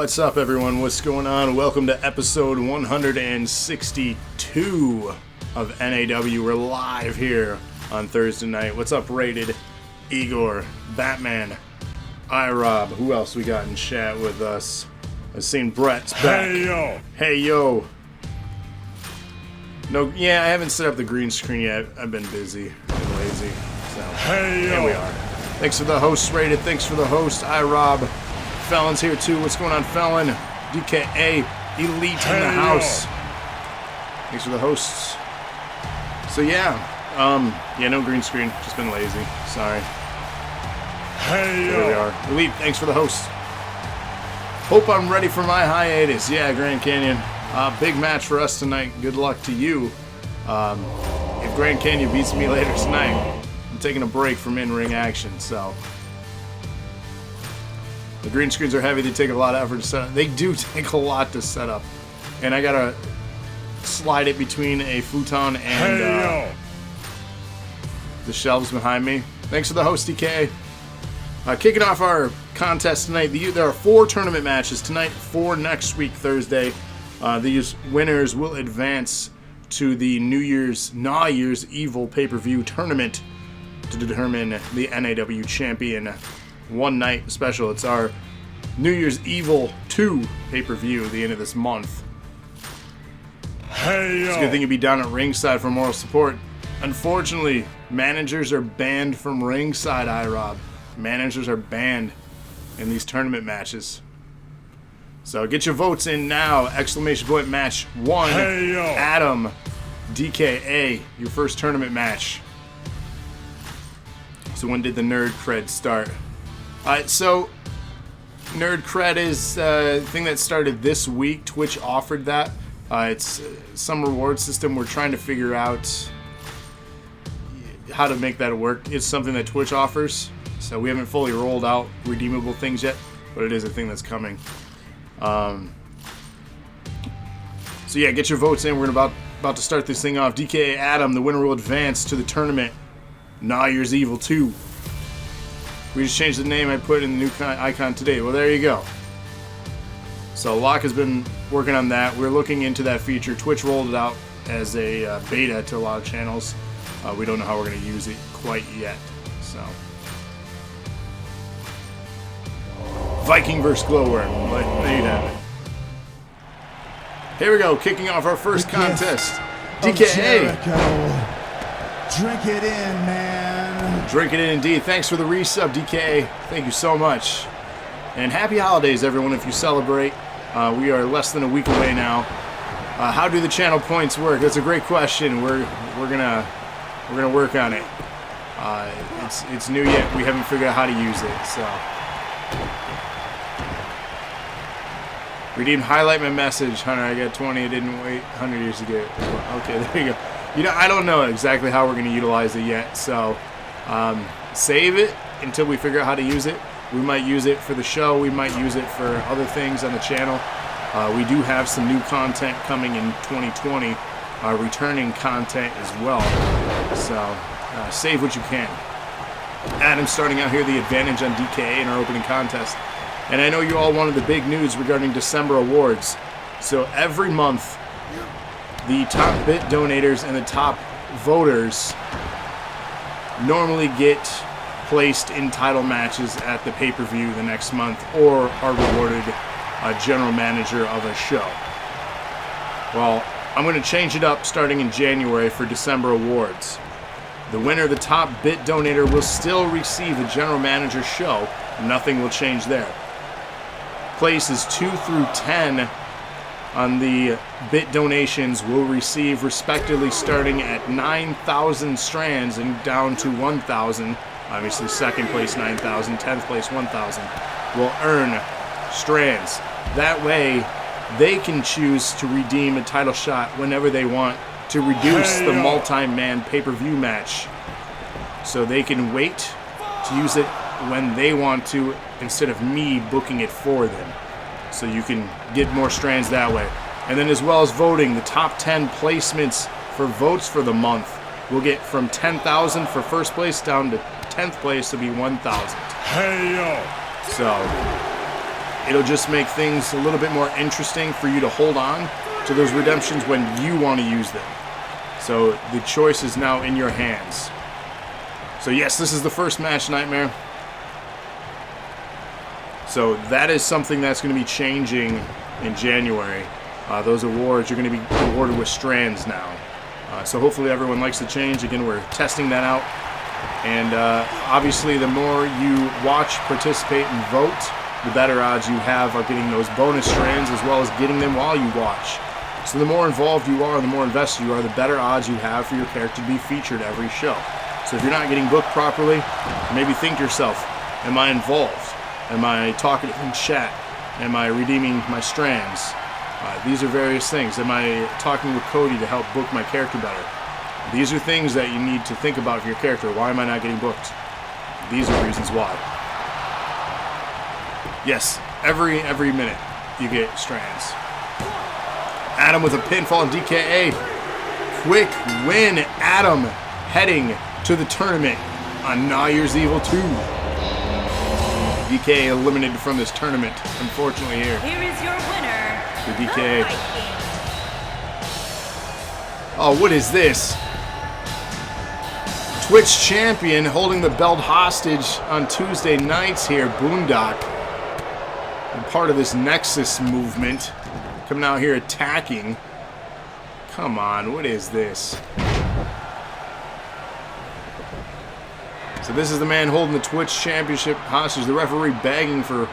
What's up, everyone? What's going on? Welcome to episode 162 of NAW. We're live here on Thursday night. What's up, Rated, Igor, Batman, iRob? Who else we got in chat with us? I've seen Brett's back. Hey, yo! Hey, yo! No, yeah, I haven't set up the green screen yet. I've been busy and lazy. So, hey, yo! Here we are. Thanks for the host, Rated. Thanks for the host, iRob. Felon's here too. What's going on, Felon? DKA, Elite in the house. Thanks for the hosts. So yeah, no green screen. Just been lazy. Sorry. Hey, Here we are. Elite, thanks for the host. Hope I'm ready for my hiatus. Yeah, Grand Canyon. Big match for us tonight. Good luck to you. If Grand Canyon beats me later tonight, I'm taking a break from in-ring action, so. The green screens are heavy. They take a lot of effort to set up. They do take a lot to set up. And I gotta slide it between a futon and the shelves behind me. Thanks for the host, DK. Kicking off our contest tonight, there are 4 tournament matches tonight, 4 next week, Thursday. These winners will advance to the NAW Year's Evil pay-per-view tournament to determine the NAW champion. One night special. It's our New Year's Evil 2 pay-per-view at the end of this month. Hey, yo! It's a good thing you'd be down at ringside for moral support. Unfortunately, managers are banned from ringside, iRob. Managers are banned in these tournament matches. So get your votes in now. Exclamation point match 1. Hey, yo! Adam, DKA, your first tournament match. So when did the Nerd Cred start? Alright, so Nerd Cred is a thing that started this week. Twitch offered that. It's some reward system. We're trying to figure out how to make that work. It's something that Twitch offers. So we haven't fully rolled out redeemable things yet, but it is a thing that's coming. So yeah, get your votes in. We're about to start this thing off. DKA Adam, the winner will advance to the tournament. NAW Year's Evil 2. We just changed the name I put in the new icon today. Well, there you go. So Locke has been working on that. We're looking into that feature. Twitch rolled it out as a beta to a lot of channels. We don't know how we're going to use it quite yet. So Viking vs. Glowworm. But there you have it. Here we go. Kicking off our first contest. DKA. Drink it in, man. Drink it in indeed. Thanks for the resub, DK. Thank you so much. And happy holidays, everyone, if you celebrate. We are less than a week away now. How do the channel points work? That's a great question. We're gonna work on it. It's new yet. We haven't figured out how to use it. So redeem, highlight my message, Hunter. I got 20. I didn't wait 100 years to get it. Okay, there you go. I don't know exactly how we're going to utilize it yet, so save it until we figure out how to use it. We might use it for the show. We might use it for other things on the channel. We do have some new content coming in 2020, returning content as well. So save what you can. Adam starting out here, the advantage on DKA in our opening contest. And I know you all wanted the big news regarding December awards. So every month, the top bit donators and the top voters normally get placed in title matches at the pay-per-view the next month or are rewarded a general manager of a show. Well, I'm going to change it up starting in January for December awards. The winner, the top bit donator, will still receive a general manager show. Nothing will change there. Places 2 through 10 on the bit donations will receive respectively starting at 9,000 strands and down to 1,000. Obviously second place 9,000, 10th place 1,000 will earn strands. That way they can choose to redeem a title shot whenever they want to reduce the multi-man pay-per-view match. So they can wait to use it when they want to instead of me booking it for them. So you can get more strands that way. And then as well as voting, the top 10 placements for votes for the month will get from 10,000 for first place down to 10th place to be 1,000. Hey, yo! So it'll just make things a little bit more interesting for you to hold on to those redemptions when you want to use them. So the choice is now in your hands. So yes, this is the first match, Nightmare. So that is something that's going to be changing in January. Those awards, you're going to be awarded with strands now. So hopefully everyone likes the change. Again, we're testing that out. And obviously the more you watch, participate, and vote, the better odds you have of getting those bonus strands as well as getting them while you watch. So the more involved you are, the more invested you are, the better odds you have for your character to be featured every show. So if you're not getting booked properly, maybe think to yourself, am I involved? Am I talking in chat? Am I redeeming my strands? These are various things. Am I talking with Cody to help book my character better? These are things that you need to think about for your character. Why am I not getting booked? These are reasons why. Yes, every minute you get strands. Adam with a pinfall and DKA. Quick win, Adam heading to the tournament on NAW Year's Evil 2. DK eliminated from this tournament, unfortunately here. Here is your winner, The DK. Viking. Oh, what is this? Twitch champion holding the belt hostage on Tuesday nights here, Boondock. And part of this Nexus movement. Coming out here attacking. Come on, what is this? So this is the man holding the Twitch championship hostage. The referee begging for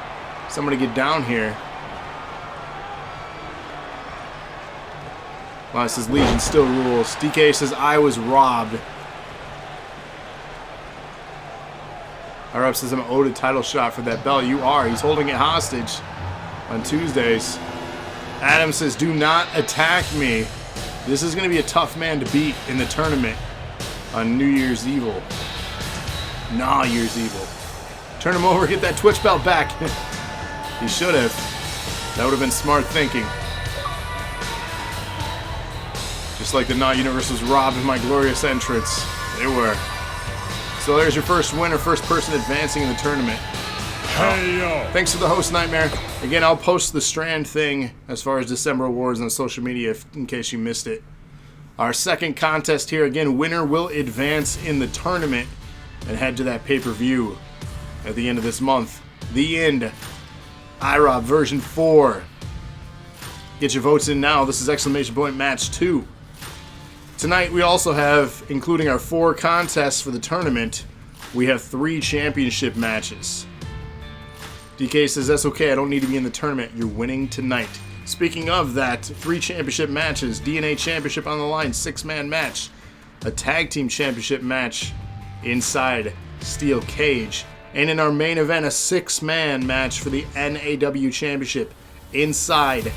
someone to get down here. Well, it says Legion still rules. DK says I was robbed. R-Up says I'm owed a title shot for that belt. You are. He's holding it hostage on Tuesdays. Adam says do not attack me. This is going to be a tough man to beat in the tournament on New Year's Evil. NAW Year's Evil. Turn him over, get that Twitch belt back. He should have. That would have been smart thinking. Just like the NAW Universe was robbed in my glorious entrance. They were. So there's your first winner, first person advancing in the tournament. Hey, yo. Thanks to the host, Nightmare. Again, I'll post the Strand thing as far as December awards on social media in case you missed it. Our second contest here, again, winner will advance in the tournament and head to that pay-per-view at the end of this month. The End. IROB version 4. Get your votes in now. This is exclamation point match 2. Tonight we also have, including our 4 contests for the tournament, we have 3 championship matches. DK says, that's okay, I don't need to be in the tournament. You're winning tonight. Speaking of that, 3 championship matches. DNA championship on the line, 6-man match. A tag team championship match inside Steel Cage. And in our main event, a 6-man match for the NAW championship inside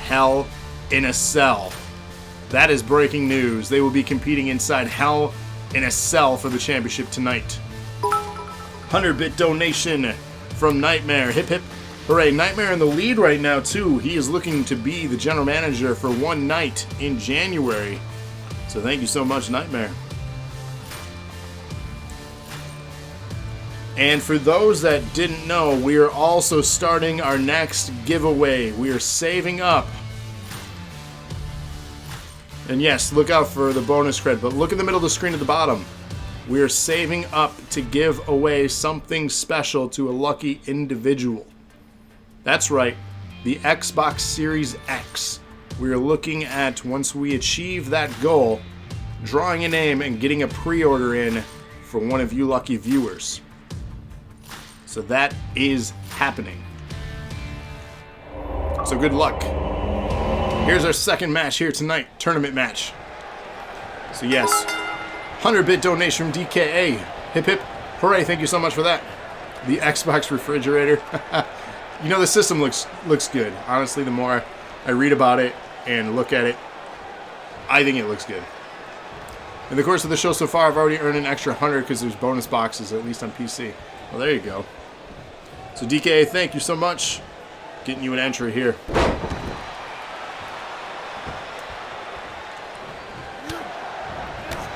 Hell in a Cell. That is breaking news. They will be competing inside Hell in a Cell for the championship tonight. 100-bit donation from Nightmare. Hip hip hooray. Nightmare in the lead right now too. He is looking to be the general manager for one night in January. So thank you so much, Nightmare. And for those that didn't know, we are also starting our next giveaway. We are saving up. And yes, look out for the bonus credit, but look in the middle of the screen at the bottom. We are saving up to give away something special to a lucky individual. That's right, the Xbox Series X. We are looking at, once we achieve that goal, drawing a name and getting a pre-order in for one of you lucky viewers. So that is happening. So good luck. Here's our second match here tonight, tournament match. So yes, 100-bit donation from DKA. Hip hip, hooray, thank you so much for that. The Xbox refrigerator. You know, the system looks good. Honestly, the more I read about it and look at it, I think it looks good. In the course of the show so far, I've already earned an extra 100 because there's bonus boxes, at least on PC. Well, there you go. So DKA, thank you so much. Getting you an entry here.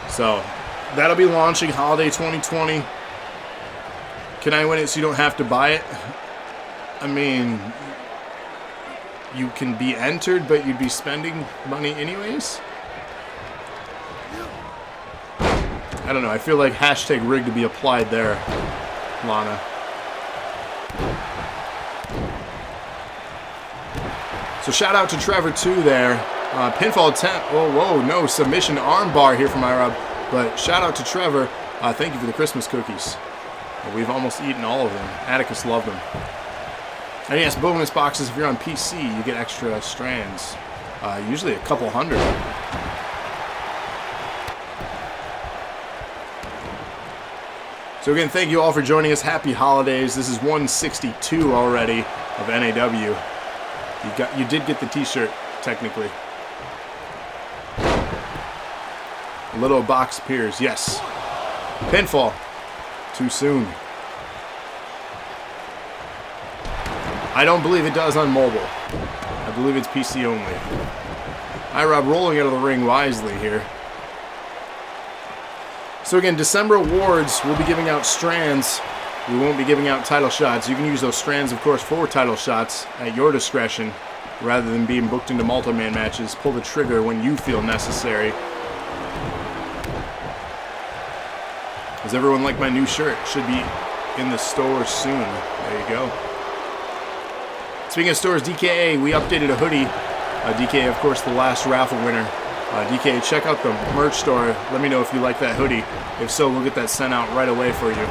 So, that'll be launching Holiday 2020. Can I win it so you don't have to buy it? I mean, you can be entered, but you'd be spending money anyways. I don't know. I feel like hashtag rigged to be applied there, Lana. So shout out to Trevor too there. Pinfall attempt. Oh, whoa, no submission armbar here from IROB. But shout out to Trevor. Thank you for the Christmas cookies. We've almost eaten all of them. Atticus loved them. And yes, bonus boxes. If you're on PC, you get extra strands. Usually a couple hundred. So again, thank you all for joining us. Happy holidays. This is 162 already of NAW. You did get the t-shirt, technically. A little box appears. Yes. Pinfall. Too soon. I don't believe it does on mobile. I believe it's PC only. IROB rolling out of the ring wisely here. So again, December awards, we'll be giving out strands. We won't be giving out title shots. You can use those strands, of course, for title shots at your discretion, rather than being booked into multi-man matches. Pull the trigger when you feel necessary. Does everyone like my new shirt? Should be in the store soon. There you go. Speaking of stores, DKA, we updated a hoodie. DKA, of course, the last raffle winner. DK, check out the merch store. Let me know if you like that hoodie. If so, we'll get that sent out right away for you.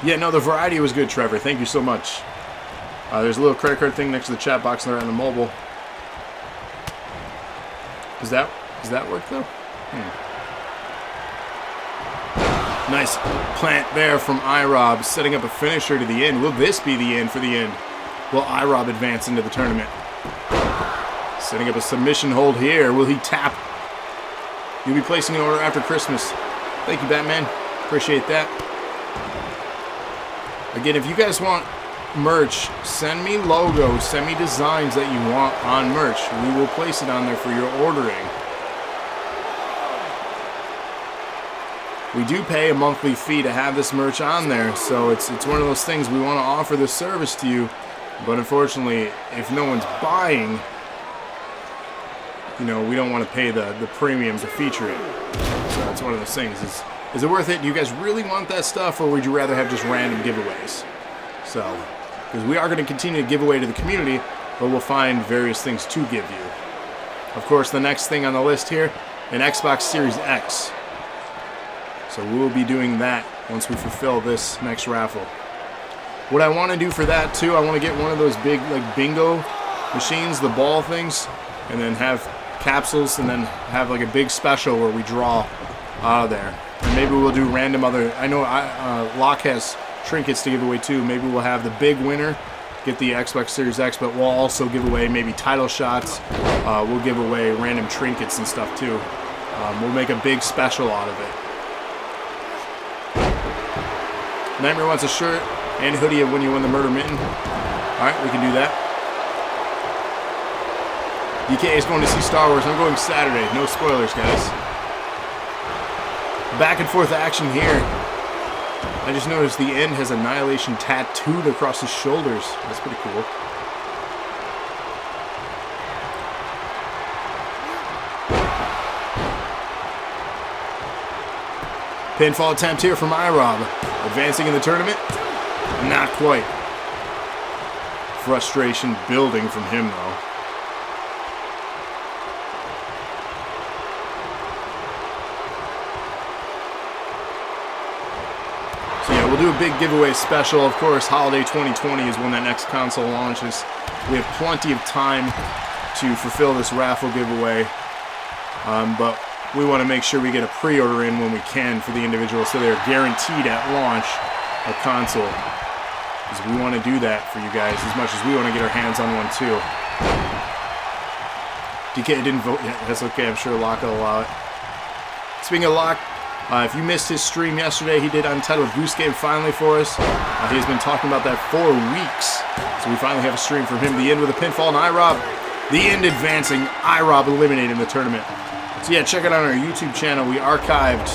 Yeah, no, the variety was good, Trevor. Thank you so much. There's a little credit card thing next to the chat box there on the mobile. Does that work, though? Nice plant there from IROB, setting up a finisher to the end. Will this be the end for the end? Will IROB advance into the tournament? Setting up a submission hold here. Will he tap? You'll be placing an order after Christmas. Thank you, Batman. Appreciate that. Again, if you guys want merch, send me logos, send me designs that you want on merch. We will place it on there for your ordering. We do pay a monthly fee to have this merch on there, so it's one of those things. We want to offer this service to you, but unfortunately, if no one's buying, you know, we don't want to pay the premium to feature it. So it's one of those things. Is it worth it? Do you guys really want that stuff, or would you rather have just random giveaways? So, because we are going to continue to give away to the community, but we'll find various things to give you. Of course, the next thing on the list here, an Xbox Series X. So we'll be doing that once we fulfill this next raffle. What I want to do for that too, I want to get one of those big like bingo machines, the ball things, and then have capsules, and then have like a big special where we draw out of there. And maybe we'll do random other. I know Locke has trinkets to give away too. Maybe we'll have the big winner get the Xbox Series X, but we'll also give away maybe title shots. We'll give away random trinkets and stuff too. We'll make a big special out of it. Nightmare wants a shirt and hoodie of when you win the Murder Mitten. Alright, we can do that. DK is going to see Star Wars. I'm going Saturday. No spoilers, guys. Back and forth action here. I just noticed the end has Annihilation tattooed across his shoulders. That's pretty cool. Pinfall attempt here from IROB. Advancing in the tournament? Not quite. Frustration building from him, though. So yeah, we'll do a big giveaway special. Of course, Holiday 2020 is when that next console launches. We have plenty of time to fulfill this raffle giveaway. But we want to make sure we get a pre-order in when we can for the individuals, so they're guaranteed at launch a console. Because we want to do that for you guys as much as we want to get our hands on one too. DK didn't vote yet. That's okay. I'm sure Locke will allow it. Speaking of Locke, if you missed his stream yesterday, he did Untitled Goose Game finally for us. He has been talking about that for weeks. So we finally have a stream from him. The end with a pinfall and IROB. The end advancing. IROB eliminating the tournament. So yeah, check it out on our YouTube channel. We archived.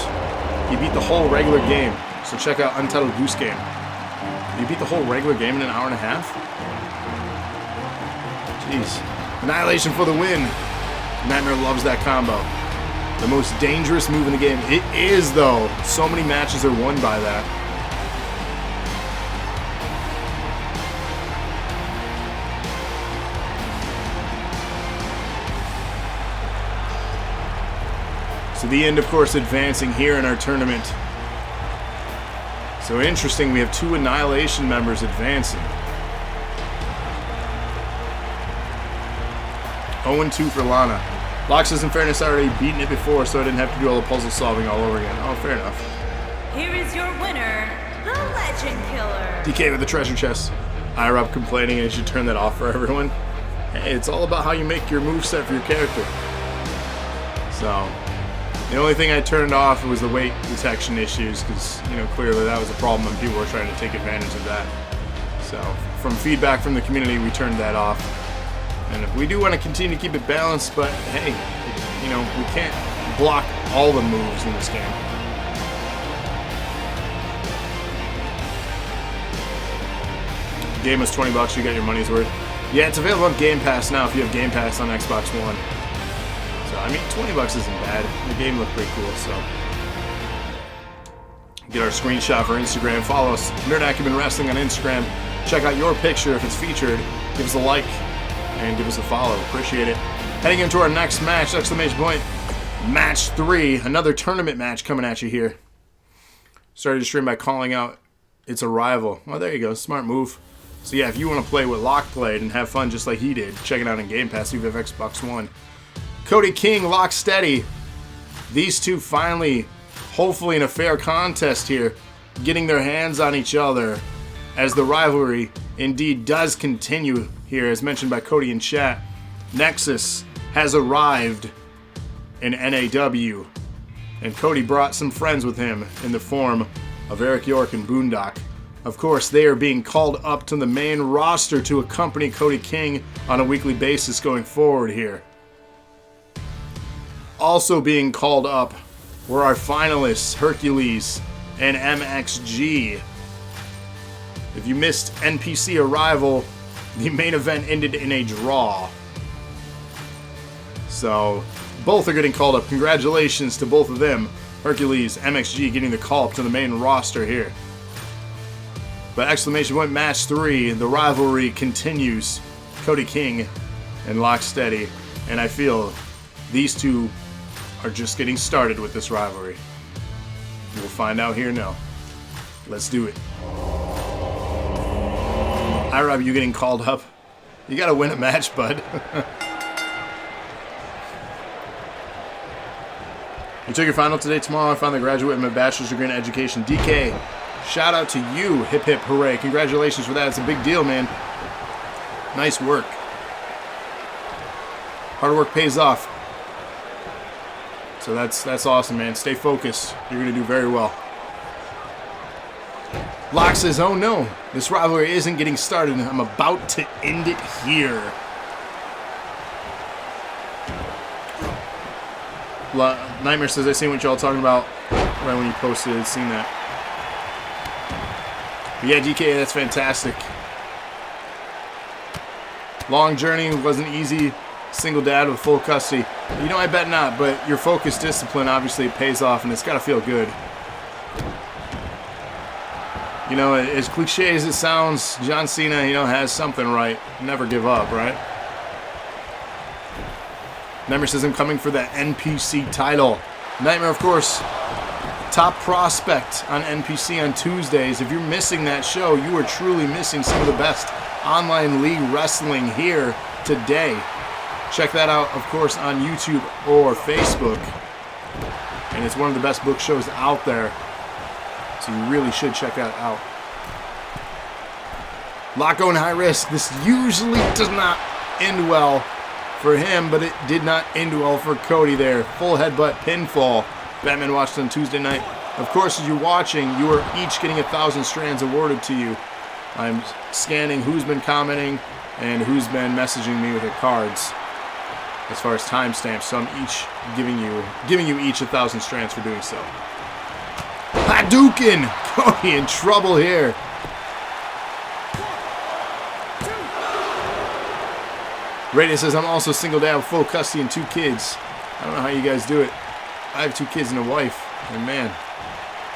He beat the whole regular game. So check out Untitled Goose Game. You beat the whole regular game in an hour and a half? Jeez. Annihilation for the win. Nightmare loves that combo. The most dangerous move in the game. It is, though. So many matches are won by that. So the end, of course, advancing here in our tournament. So interesting, we have 2 Annihilation members advancing. 0-2 for Lana. Lox says, in fairness, I already beaten it before, so I didn't have to do all the puzzle solving all over again. Oh, fair enough. Here is your winner, the Legend Killer. DK with the treasure chest. IROP complaining, I should turn that off for everyone. Hey, it's all about how you make your moveset for your character. So, the only thing I turned off was the weight detection issues, because, you know, clearly that was a problem and people were trying to take advantage of that. So, from feedback from the community, we turned that off. And we do want to continue to keep it balanced, but hey, you know, we can't block all the moves in this game. The game was $20, you got your money's worth. Yeah, it's available on Game Pass now if you have Game Pass on Xbox One. So, I mean, $20 isn't bad. The game looked pretty cool, so. Get our screenshot for Instagram. Follow us, Nerd Acumen Wrestling on Instagram. Check out your picture if it's featured. Give us a like and give us a follow. Appreciate it. Heading into our next match, exclamation point, match 3. Another tournament match coming at you here. Started the stream by calling out its a rival. Well, there you go. Smart move. So yeah, if you want to play what Locke played and have fun just like he did, check it out on Game Pass if you have Xbox One. Cody King, Lock Steady. These two finally, hopefully in a fair contest here, getting their hands on each other as the rivalry indeed does continue here, as mentioned by Cody in chat. Nexus has arrived in NAW, and Cody brought some friends with him in the form of Eric York and Boondock. Of course, they are being called up to the main roster to accompany Cody King on a weekly basis going forward here. Also being called up were our finalists, Hercules and MXG. If you missed NPC Arrival, the main event ended in a draw. So, both are getting called up. Congratulations to both of them. Hercules, MXG getting the call up to the main roster here. But exclamation point match 3, the rivalry continues. Cody King and Lock Steady. And I feel these two are just getting started with this rivalry. We'll find out here now. Let's do it. Hi, Rob, you getting called up? You gotta win a match, bud. You took your final today. Tomorrow I finally graduate with my bachelor's degree in education. DK, shout out to you. Hip hip hooray. Congratulations for that. It's a big deal, man. Nice work. Hard work pays off. So that's awesome, man. Stay focused. You're going to do very well. Locke says, oh no, this rivalry isn't getting started. I'm about to end it here. Nightmare says, I seen what y'all talking about right when you posted it. Seen that. But yeah, DK, that's fantastic. Long journey, wasn't easy. Single dad with full custody. You know, I bet not, but your focused discipline, obviously, it pays off, and it's got to feel good. You know, as cliche as it sounds, John Cena, you know, has something right. Never give up, right? Nightmare says, I'm coming for that NPC title. Nightmare, of course, top prospect on NPC on Tuesdays. If you're missing that show, you are truly missing some of the best online league wrestling here today. Check that out, of course, on YouTube or Facebook. And it's one of the best book shows out there. So you really should check that out. Lock going high risk. This usually does not end well for him, but it did not end well for Cody there. Full headbutt pinfall. Batman watched on Tuesday night. Of course, as you're watching, you are each getting 1,000 strands awarded to you. I'm scanning who's been commenting and who's been messaging me with their cards. as far as timestamps. So I'm each giving you each 1,000 strands for doing so. Hadouken! Cody in trouble here. Radius says, I'm also single dad with full custody and 2 kids. I don't know how you guys do it. I have 2 kids and a wife. And man,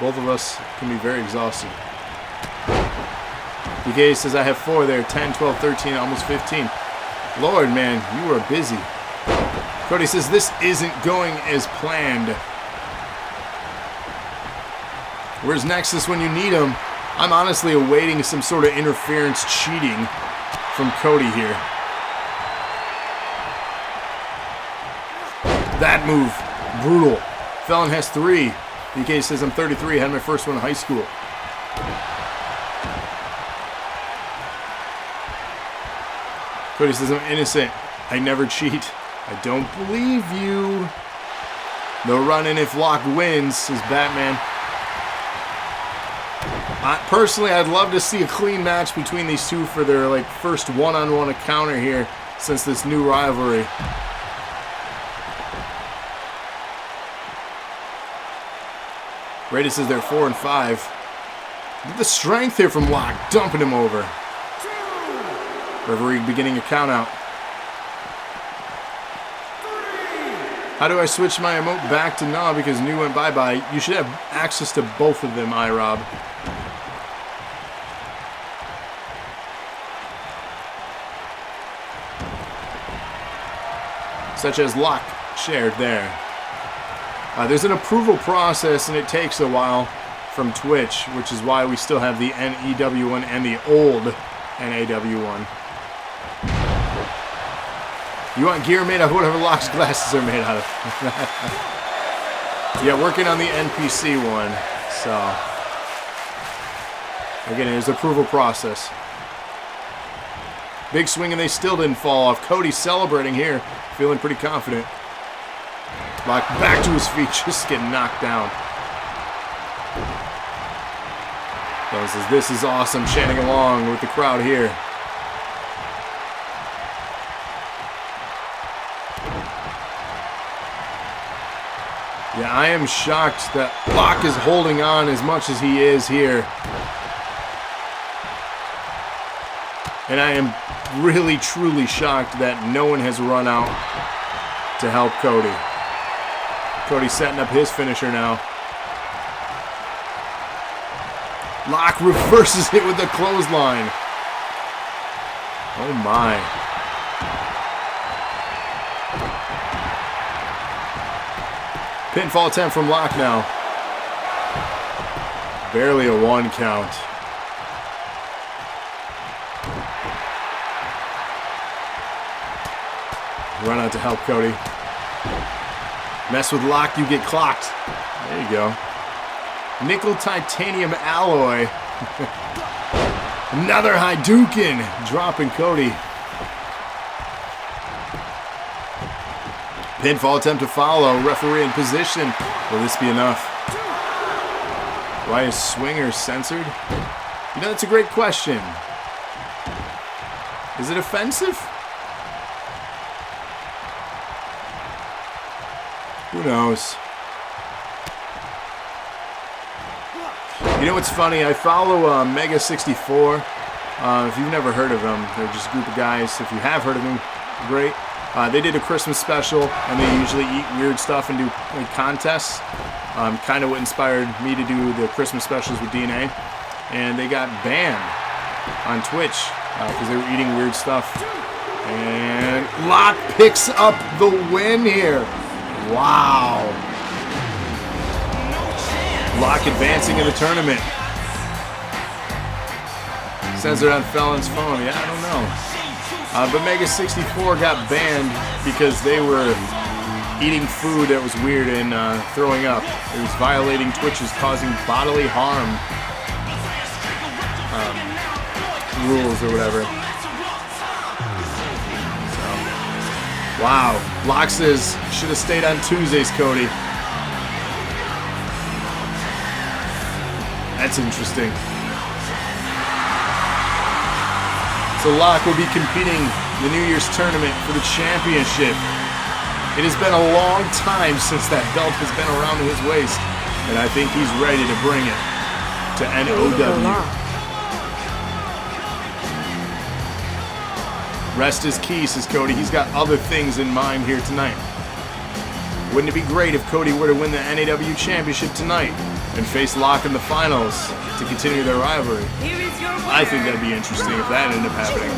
both of us can be very exhausted. DK says, I have 4 there. 10, 12, 13, almost 15. Lord, man, you are busy. Cody says, this isn't going as planned. Where's Nexus when you need him? I'm honestly awaiting some sort of interference cheating from Cody here. That move, brutal. Felon has 3. DK says, I'm 33, had my first one in high school. Cody says, I'm innocent. I never cheat. I don't believe you. No running if Locke wins, says Batman. Personally, I'd love to see a clean match between these two for their first one-on-one encounter here since this new rivalry. Radius says they're 4 and 5. Look at the strength here from Locke, dumping him over. Referee beginning a count out. How do I switch my emote back to NAW because New went bye-bye? You should have access to both of them, iRob. Such as Locke shared there. There's an approval process and it takes a while from Twitch, which is why we still have the NEW one and the old NAW one. You want gear made out of whatever Locke's glasses are made out of. Yeah, working on the NPC one, so. Again, there's an approval process. Big swing and they still didn't fall off. Cody celebrating here, feeling pretty confident. Locke back to his feet, just getting knocked down. Felon says, this is awesome, chanting along with the crowd here. Yeah, I am shocked that Locke is holding on as much as he is here. And I am really, truly shocked that no one has run out to help Cody. Cody's setting up his finisher now. Locke reverses it with the clothesline. Oh my. Pinfall attempt from Locke now. Barely a 1 count. Run out to help Cody. Mess with Locke, you get clocked. There you go. Nickel titanium alloy. Another Hadouken. Dropping Cody. Pinfall attempt to follow. Referee in position. Will this be enough? Why is Swinger censored? You know, that's a great question. Is it offensive? Who knows? You know what's funny? I follow Mega64. If you've never heard of them, they're just a group of guys. If you have heard of them, great. They did a Christmas special, and they usually eat weird stuff and do contests. Kind of what inspired me to do the Christmas specials with DNA. And they got banned on Twitch because they were eating weird stuff. And Locke picks up the win here. Wow. Locke advancing in the tournament. Censored on Felon's phone. Yeah, I don't know. But Mega64 got banned because they were eating food that was weird and throwing up. It was violating Twitch's causing bodily harm rules or whatever. Wow. Locke says, should have stayed on Tuesdays, Cody. That's interesting. So Locke will be competing in the New Year's tournament for the championship. It has been a long time since that belt has been around his waist, and I think he's ready to bring it to NOW. Rest is key, says Cody. He's got other things in mind here tonight. Wouldn't it be great if Cody were to win the NAW Championship tonight and face Locke in the finals to continue their rivalry? Here is your winner, I think that'd be interesting if that ended up happening.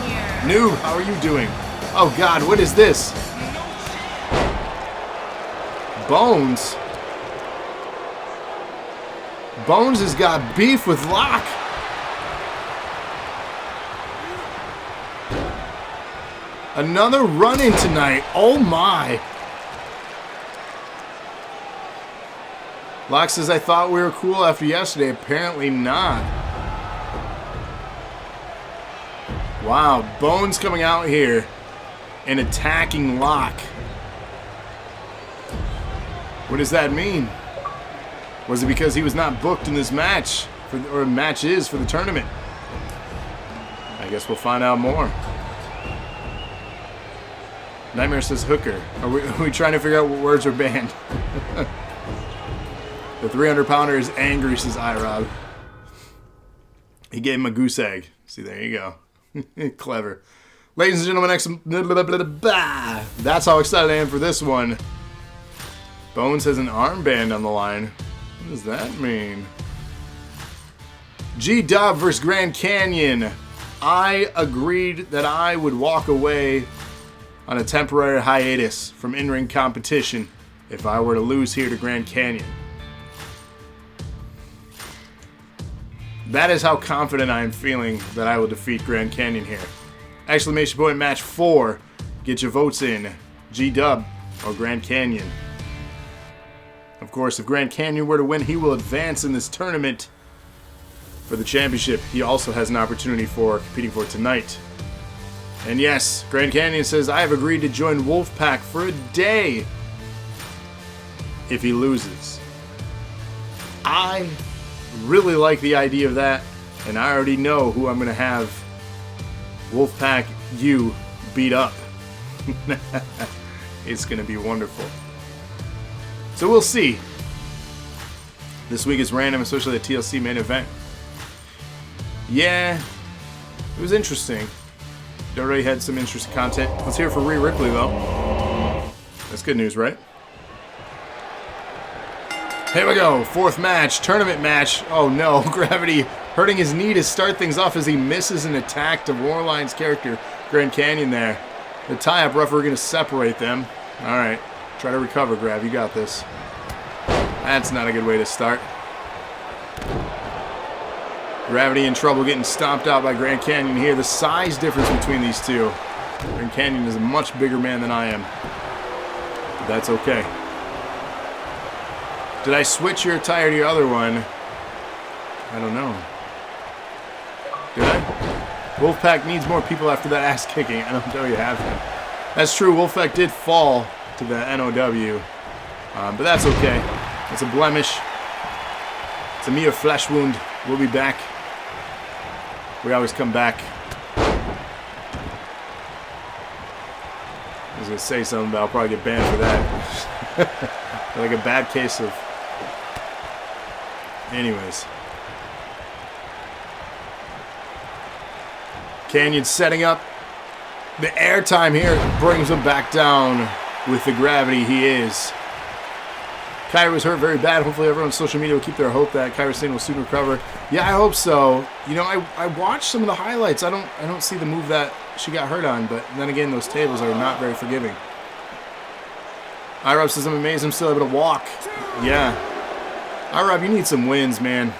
Noob, how are you doing? Oh God, what is this? Bones? Bones has got beef with Locke. Another run-in tonight. Oh my. Locke says, I thought we were cool after yesterday. Apparently not. Wow, Bones coming out here and attacking Locke. What does that mean? Was it because he was not booked in this match, or matches for the tournament? I guess we'll find out more. Nightmare says hooker. Are we trying to figure out what words are banned? The 300-pounder is angry, says iRob. He gave him a goose egg. See, there you go. Clever. Ladies and gentlemen, that's how excited I am for this one. Bones has an armband on the line. What does that mean? G-Dub versus Grand Canyon. I agreed that I would walk away on a temporary hiatus from in-ring competition if I were to lose here to Grand Canyon. That is how confident I am feeling that I will defeat Grand Canyon here. Exclamation point match 4. Get your votes in. G-Dub or Grand Canyon. Of course, if Grand Canyon were to win, he will advance in this tournament for the championship. He also has an opportunity for competing for tonight. And yes, Grand Canyon says, I have agreed to join Wolfpack for a day if he loses. I really like the idea of that, and I already know who I'm going to have Wolfpack U beat up. It's going to be wonderful. So we'll see. This week is random, especially the TLC main event. Yeah, it was interesting. It already had some interesting content. Let's hear it for Rhea Ripley, though. That's good news, right? Here we go. 4th match, tournament match. Oh no, Gravity hurting his knee to start things off as he misses an attack to Warline's character, Grand Canyon there. The tie-up referee going to separate them. All right, try to recover, Grav. You got this. That's not a good way to start. Gravity in trouble getting stomped out by Grand Canyon here. The size difference between these two. Grand Canyon is a much bigger man than I am. But that's okay. Did I switch your attire to your other one? I don't know. Did I? Wolfpack needs more people after that ass kicking. I don't know you have to. That's true. Wolfpack did fall to the NOW. But that's okay. It's a blemish. It's a mere flesh wound. We'll be back. We always come back. I was going to say something, but I'll probably get banned for that. Like a bad case of... Anyways. Canyon setting up. The airtime here brings him back down with the gravity he is. Kyra was hurt very bad. Hopefully everyone on social media will keep their hope that Kyra Sane will soon recover. Yeah, I hope so. You know, I watched some of the highlights. I don't see the move that she got hurt on, but then again, those tables are not very forgiving. iRob says I'm amazed I'm still able to walk. Yeah. iRob, you need some wins, man.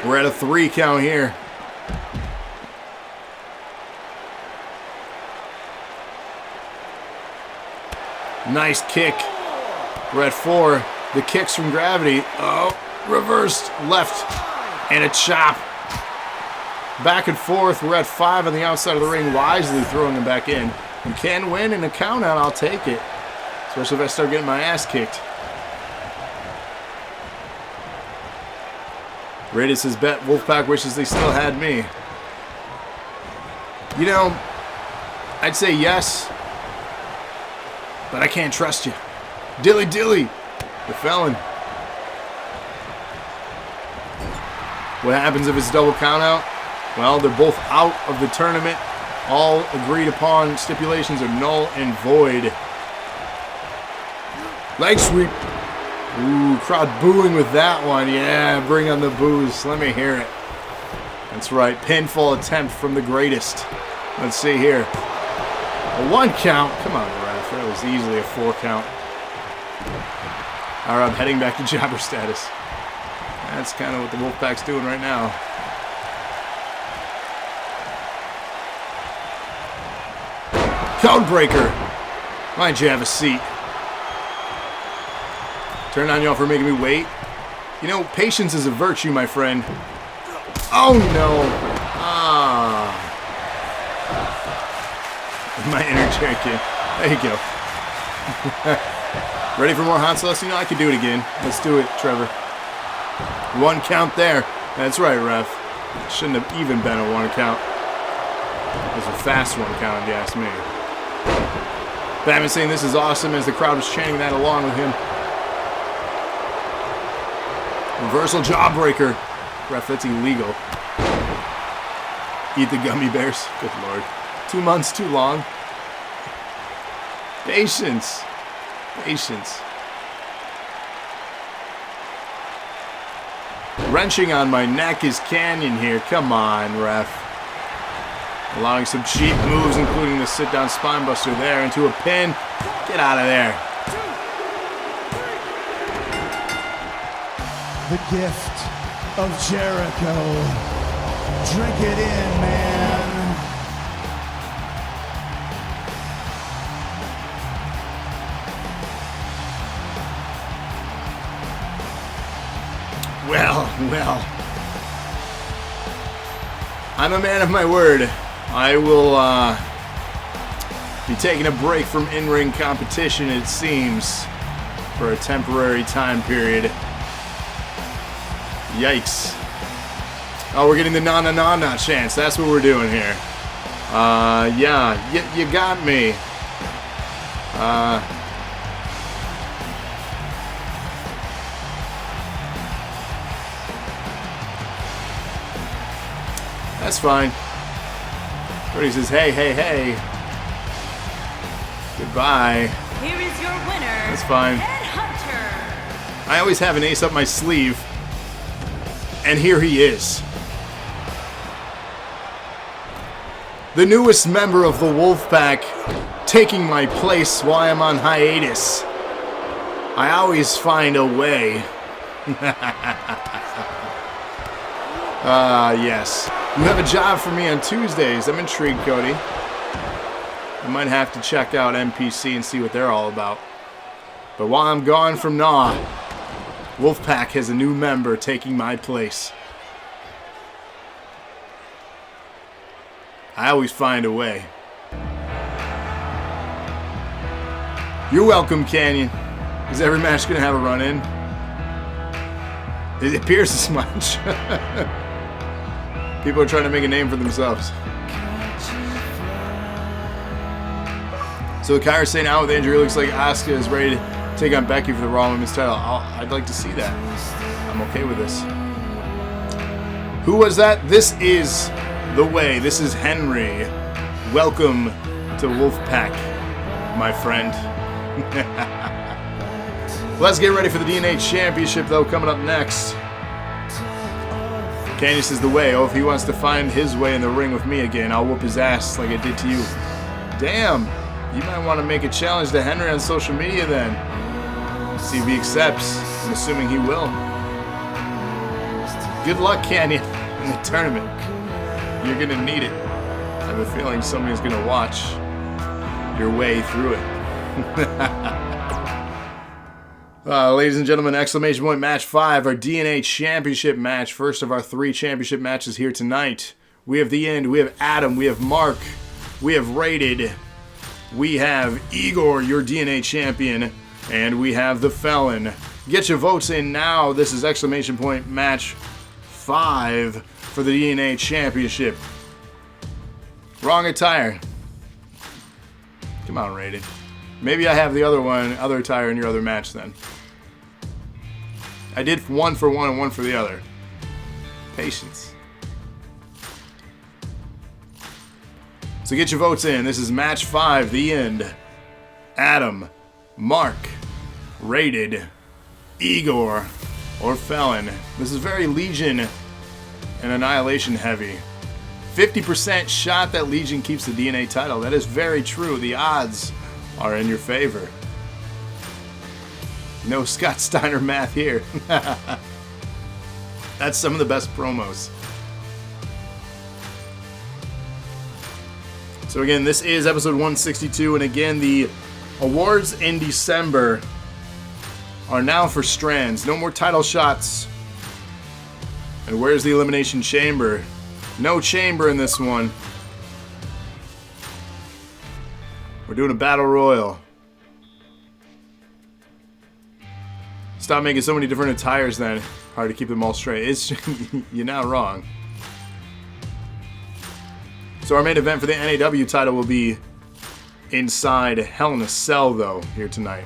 We're at a 3 count here. Nice kick. We're at 4. The kicks from Gravity. Oh, reversed left. And a chop. Back and forth. We're at 5 on the outside of the ring. Wisely throwing him back in. You can win in a count out. I'll take it. Especially if I start getting my ass kicked. Rated says, bet Wolfpack wishes they still had me. You know, I'd say yes. but I can't trust you. Dilly Dilly, the Felon. What happens if it's double countout? Well, they're both out of the tournament. All agreed upon stipulations are null and void. Leg sweep. Ooh, crowd booing with that one. Yeah, bring on the boos. Let me hear it. That's right. Pinfall attempt from the greatest. Let's see here. A 1 count. Come on, ref. That was easily a 4 count. All right, I'm heading back to jobber status. That's kind of what the Wolfpack's doing right now. Codebreaker. Mind you have a seat. Turn on y'all for making me wait. You know, patience is a virtue, my friend. Oh, no. Ah. My inner chair kid. There you go. Ready for more Han Celestino? I could do it again. Let's do it, Trevor. 1 count there. That's right, ref. Shouldn't have even been a 1 count. It was a fast 1 count, if you ask me. Batman saying this is awesome as the crowd is chanting that along with him. Reversal jawbreaker. Ref, that's illegal. Eat the gummy bears. Good lord. 2 months too long. Patience. Patience. Wrenching on my neck is Canyon here. Come on, ref. Allowing some cheap moves, including the sit-down spinebuster there, into a pin. Get out of there. The gift of Jericho. Drink it in, man. Well. I'm a man of my word. I will be taking a break from in-ring competition, it seems, for a temporary time period. Yikes. Oh, we're getting the na-na-na-na chance. That's what we're doing here. Yeah, you got me. That's fine. Brody says, hey, hey, hey. Goodbye. Here is your winner. That's fine. Headhunter. I always have an ace up my sleeve. And here he is. The newest member of the Wolfpack, taking my place while I'm on hiatus. I always find a way. Yes. You have a job for me on Tuesdays. I'm intrigued, Cody. I might have to check out NPC and see what they're all about. But while I'm gone from NAW, Wolfpack has a new member taking my place. I always find a way. You're welcome, Canyon. Is every match going to have a run-in? It appears as much. People are trying to make a name for themselves. So Kyra's saying out with injury, looks like Asuka is ready to take on Becky for the Raw Women's title. I'd like to see that. I'm okay with this. Who was that? This is The Way. This is Henry. Welcome to Wolfpack, my friend. Let's get ready for the DNA Championship, though, coming up next. Canyon says The Way. Oh, if he wants to find his way in the ring with me again, I'll whoop his ass like I did to you. Damn. You might want to make a challenge to Henry on social media then. See if he accepts. I'm assuming he will. Good luck, Canyon, in the tournament. You're going to need it. I have a feeling somebody's going to watch your way through it. Ladies and gentlemen, exclamation point match 5, our DNA Championship match. First of our 3 championship matches here tonight. We have The End, we have Adam, we have Mark, we have Rated, we have Igor, your DNA champion, and we have The Felon. Get your votes in now. This is exclamation point match 5 for the DNA Championship. Wrong attire. Come on, Rated. Maybe I have the other attire in your other match then. I did 1 for one and 1 for the other. Patience. So get your votes in. This is match 5, the end. Adam, Mark, Rated, Igor, or Felon. This is very Legion and Annihilation heavy. 50% shot that Legion keeps the DNA title. That is very true. The odds are in your favor. No Scott Steiner math here. That's some of the best promos. So again, this is episode 162, and again, the awards in December are now for strands. No more title shots. And where's the Elimination Chamber? No chamber in this one. We're doing a battle royal. Stop making so many different attires then. Hard to keep them all straight. It's you're not wrong. So our main event for the NAW title will be inside Hell in a Cell though here tonight.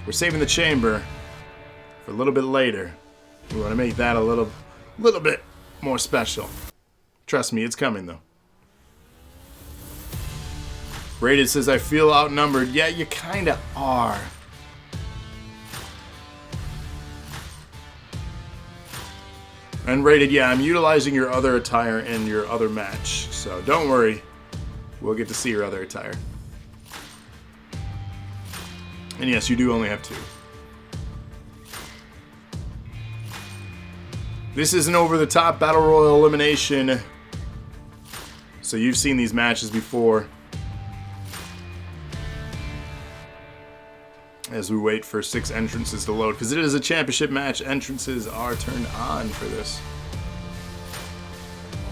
We're saving the chamber for a little bit later. We want to make that a little bit more special. Trust me, it's coming though. Rated says, I feel outnumbered. Yeah, you kinda are. And Rated, yeah, I'm utilizing your other attire in your other match. So don't worry. We'll get to see your other attire. And yes, you do only have 2. This is an over-the-top Battle Royal elimination. So you've seen these matches before. As we wait for 6 entrances to load. Because it is a championship match. Entrances are turned on for this.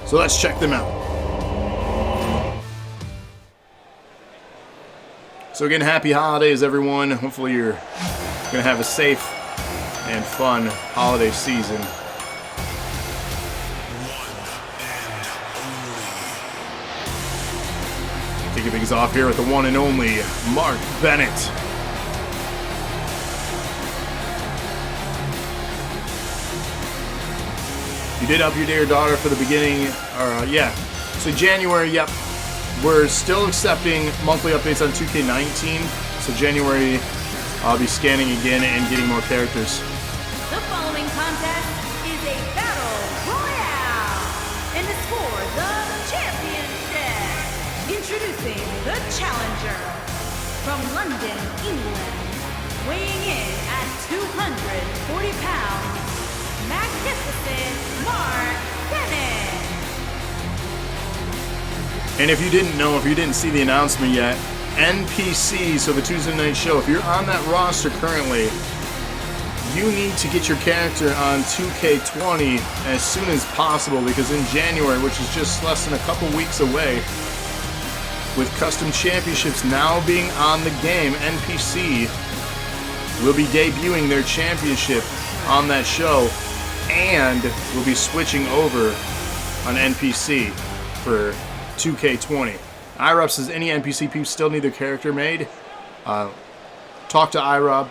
So let's check them out. So again, happy holidays, everyone. Hopefully you're going to have a safe and fun holiday season. Kicking things off here with the one and only Mark Bennett. You did up your dear daughter for the beginning, yeah. So January, yep. We're still accepting monthly updates on 2K19. So January, I'll be scanning again and getting more characters. The following contest is a battle royale, and it's for the championship. Introducing the challenger from London, England, weighing in at 240 pounds, magnificent Mark Bennett. And if you didn't know, if you didn't see the announcement yet, NPC, so the Tuesday night show, if you're on that roster currently, you need to get your character on 2K20 as soon as possible, because in January, which is just less than a couple weeks away, with custom championships now being on the game, NPC will be debuting their championship on that show, and will be switching over on NPC for 2K20. iRob says any NPC people still need their character made. Talk to iRob.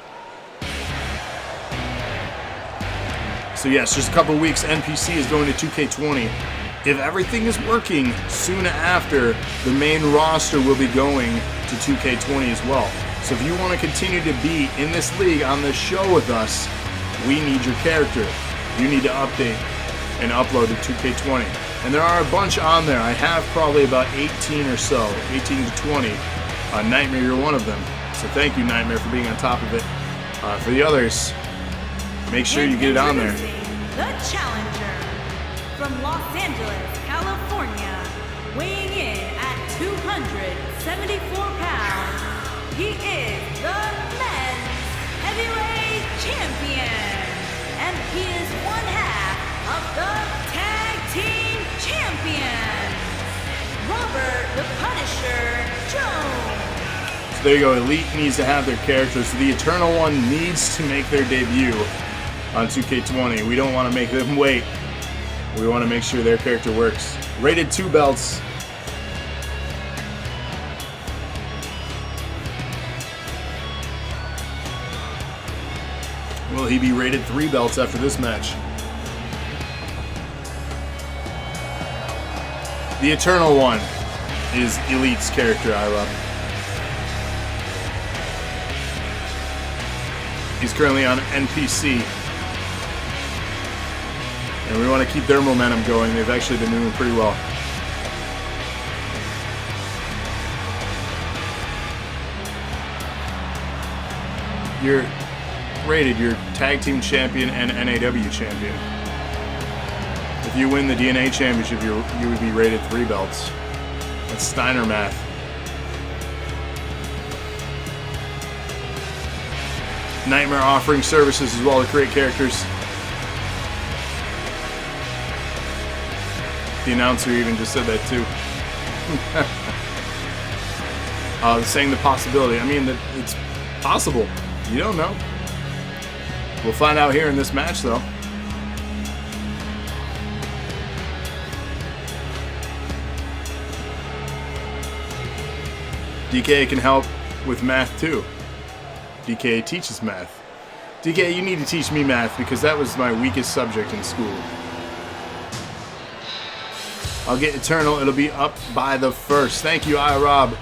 So yes, just a couple weeks, NPC is going to 2K20. If everything is working, soon after, the main roster will be going to 2K20 as well. So if you want to continue to be in this league on this show with us, we need your character. You need to update and upload to 2K20. And there are a bunch on there. I have probably about 18 or so, 18 to 20. Nightmare, you're one of them. So thank you, Nightmare, for being on top of it. For the others, make sure you get it on there. The challenger from Los Angeles, California, weighing in at 274 pounds. He is the men's heavyweight champion, and he is one half of the tag team champions, Robert the Punisher Jones. So there you go. Elite needs to have their characters. So the Eternal One needs to make their debut on 2K20. We don't want to make them wait. We want to make sure their character works. Rated 2 belts. Will he be rated 3 belts after this match? The Eternal One is Elite's character, I love. He's currently on NPC. And we want to keep their momentum going. They've actually been doing pretty well. You're rated your tag team champion and NAW champion. If you win the DNA championship, you would be rated 3 belts. That's Steiner math. Nightmare offering services as well to create characters. The announcer even just said that too. Saying the possibility. I mean, it's possible. You don't know. We'll find out here in this match, though. DK can help with math too. DK teaches math. DK, you need to teach me math because that was my weakest subject in school. I'll get Eternal. It'll be up by the 1st. Thank you, iRob.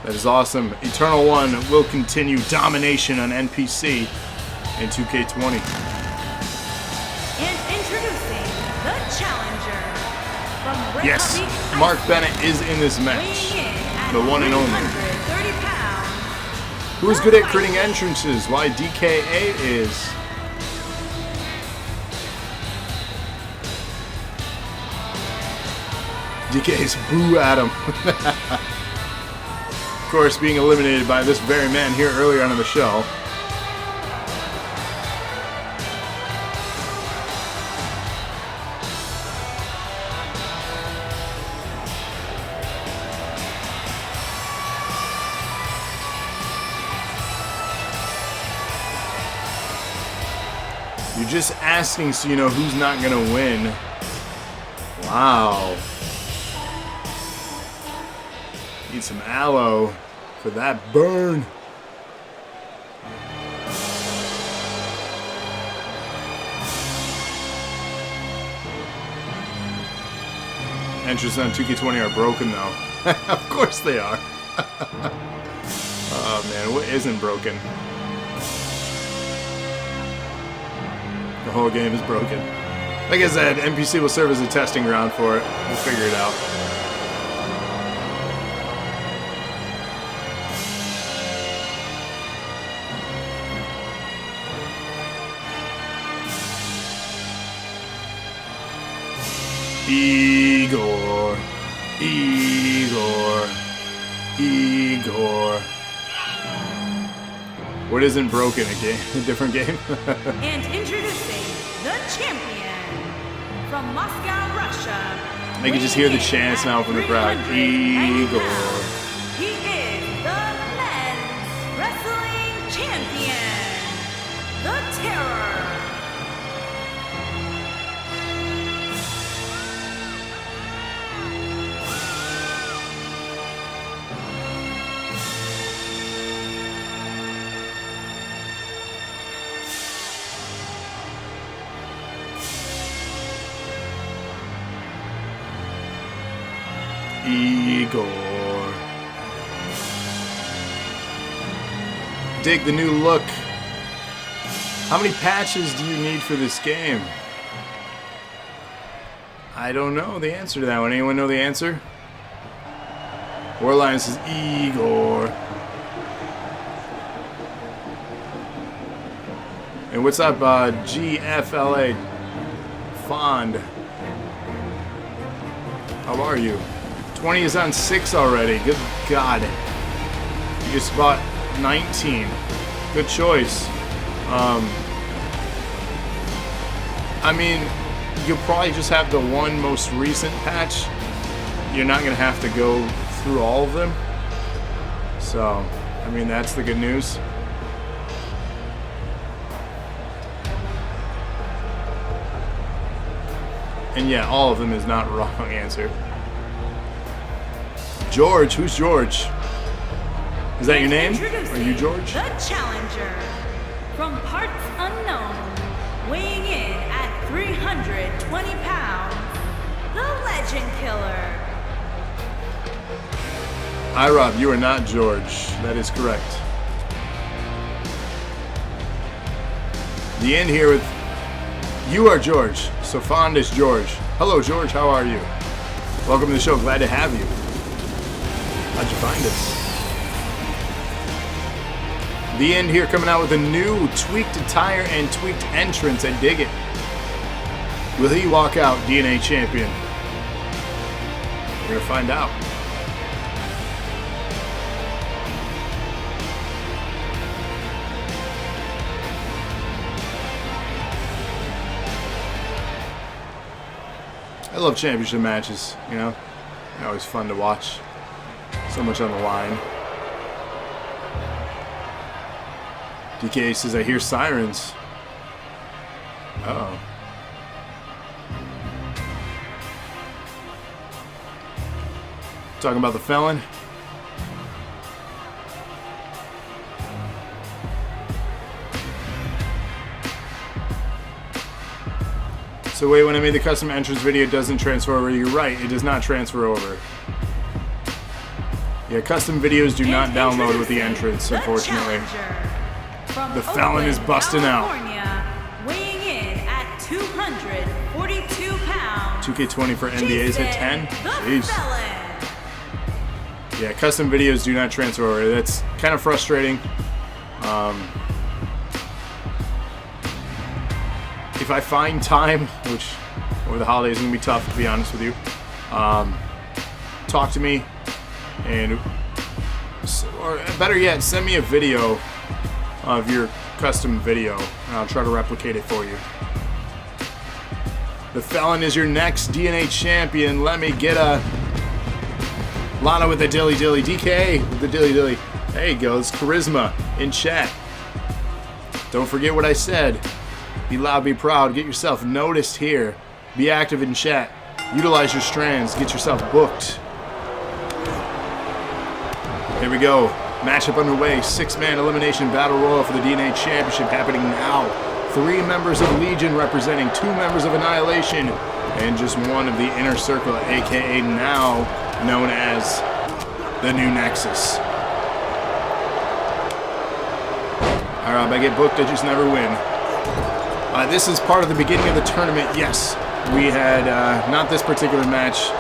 That is awesome. Eternal One will continue domination on NPC in 2K20. And introducing the challenger from Red Yes, Creek, Mark Bennett is in this match. weighing in at The one and only. 330 pounds. Who is good at critting entrances? Why DKA is. DK's boo at him. Of course, being eliminated by this very man here earlier on in the show. You're just asking so you know who's not gonna win. Wow. Need some aloe for that burn. Entries on 2K20 are broken though. Of course they are. Oh man, what isn't broken? The whole game is broken. Like I said, NPC will serve as a testing ground for it. We'll figure it out. Igor. What isn't broken? A game? A different game? And introducing the champion from Moscow, Russia. I can just hear the chants now from the crowd. Igor. He is the men's wrestling champion, the Terror. Igor. Dig the new look. How many patches do you need for this game? I don't know the answer to that one. Anyone know the answer? Warline says Igor. And what's up, GFLA Fond? How are you? 20 is on 6 already. Good God. You just bought 19. Good choice. I mean, you'll probably just have the one most recent patch. You're not going to have to go through all of them. So, I mean, that's the good news. And yeah, all of them is not a wrong answer. George, who's George? Is that your name? Are you George? The challenger from parts unknown, weighing in at 320 pounds, the Legend Killer. Hi, Rob. You are not George. That is correct. The end here with you are George. So fond is George. Hello, George. How are you? Welcome to the show. Glad to have you. How'd you find us? The end here coming out with a new tweaked attire and tweaked entrance. I dig it. Will he walk out DNA champion? We're going to find out. I love championship matches, you know? They're always fun to watch. So much on the line. DK says, I hear sirens. Uh-oh. Talking about the felon? So wait, when I made the custom entrance video, it doesn't transfer over. You're right, it does not transfer over. Yeah, custom videos do not download with the entrance, unfortunately. The felon is busting out. Weighing in at 242 pounds. 2K20 for NBA's hit 10? Jeez. Yeah, custom videos do not transfer over. That's kind of frustrating. If I find time, which over the holidays is going to be tough, to be honest with you, talk to me, and, or better yet, send me a video of your custom video, and I'll try to replicate it for you. The felon is your next DNA champion. Let me get a Lana with the dilly dilly. DK with the dilly dilly. There you go. It's charisma in chat. Don't forget what I said. Be loud, be proud. Get yourself noticed here. Be active in chat. Utilize your strands. Get yourself booked. Here we go. Matchup underway. 6-man elimination battle royal for the DNA Championship happening now. 3 members of Legion representing 2 members of Annihilation and just one of the Inner Circle, aka now known as the New Nexus. Alright, I get booked, I just never win. This is part of the beginning of the tournament. Yes, we had not this particular match.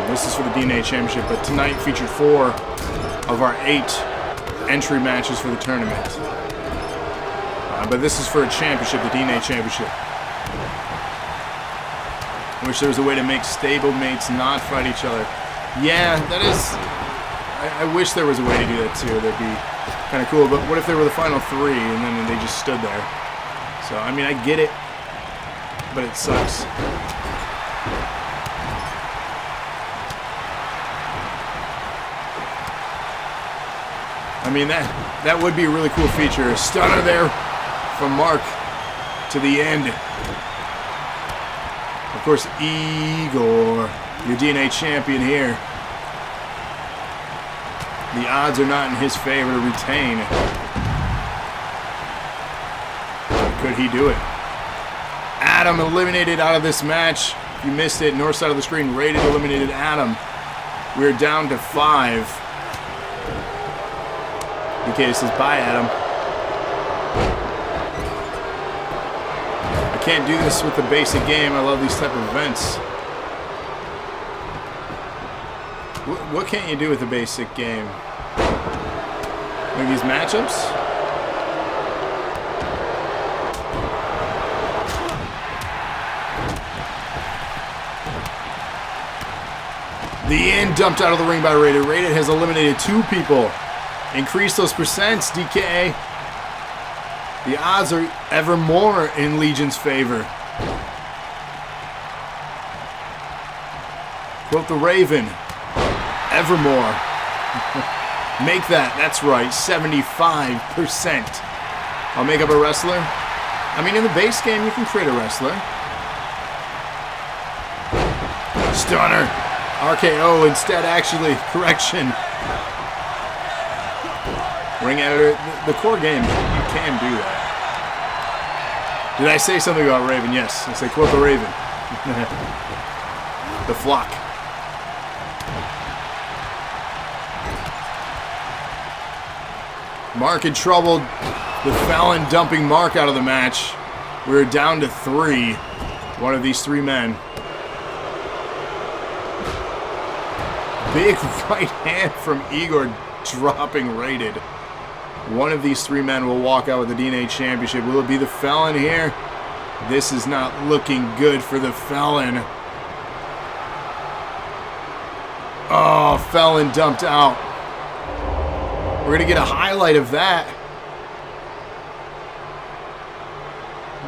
This is for the DNA Championship, but tonight featured 4 of our 8 entry matches for the tournament. But this is for a championship, the DNA Championship. I wish there was a way to make stablemates not fight each other. Yeah, that is... I wish there was a way to do that too. That'd be kind of cool. But what if they were the final 3 and then they just stood there? So, I mean, I get it, but it sucks. I mean, that would be a really cool feature. A stunner there from Mark to the end. Of course, Igor, your DNA champion here. The odds are not in his favor to retain. Could he do it? Adam eliminated out of this match. If you missed it, north side of the screen, Rated eliminated Adam. We're down to 5. DK says, bye, Adam. I can't do this with the basic game. I love these type of events. What can't you do with the basic game? Like these matchups? The end dumped out of the ring by Rated. Rated has eliminated 2 people. Increase those percents, DK. The odds are ever more in Legion's favor. Quote the Raven. Evermore. Make that. That's right. 75%. I'll make up a wrestler. I mean, in the base game, you can create a wrestler. Stunner. RKO instead, actually. Correction. Ring editor. The core game. can do that. Did I say something about Raven? Yes. I say quote the Raven. The flock. Mark in trouble. The Fallon dumping Mark out of the match. We're down to 3. One of these 3 men. Big right hand from Igor dropping Rated. One of these 3 men will walk out with the DNA Championship. Will it be the Fallon here? This is not looking good for the Fallon. Oh, Fallon dumped out. We're going to get a highlight of that.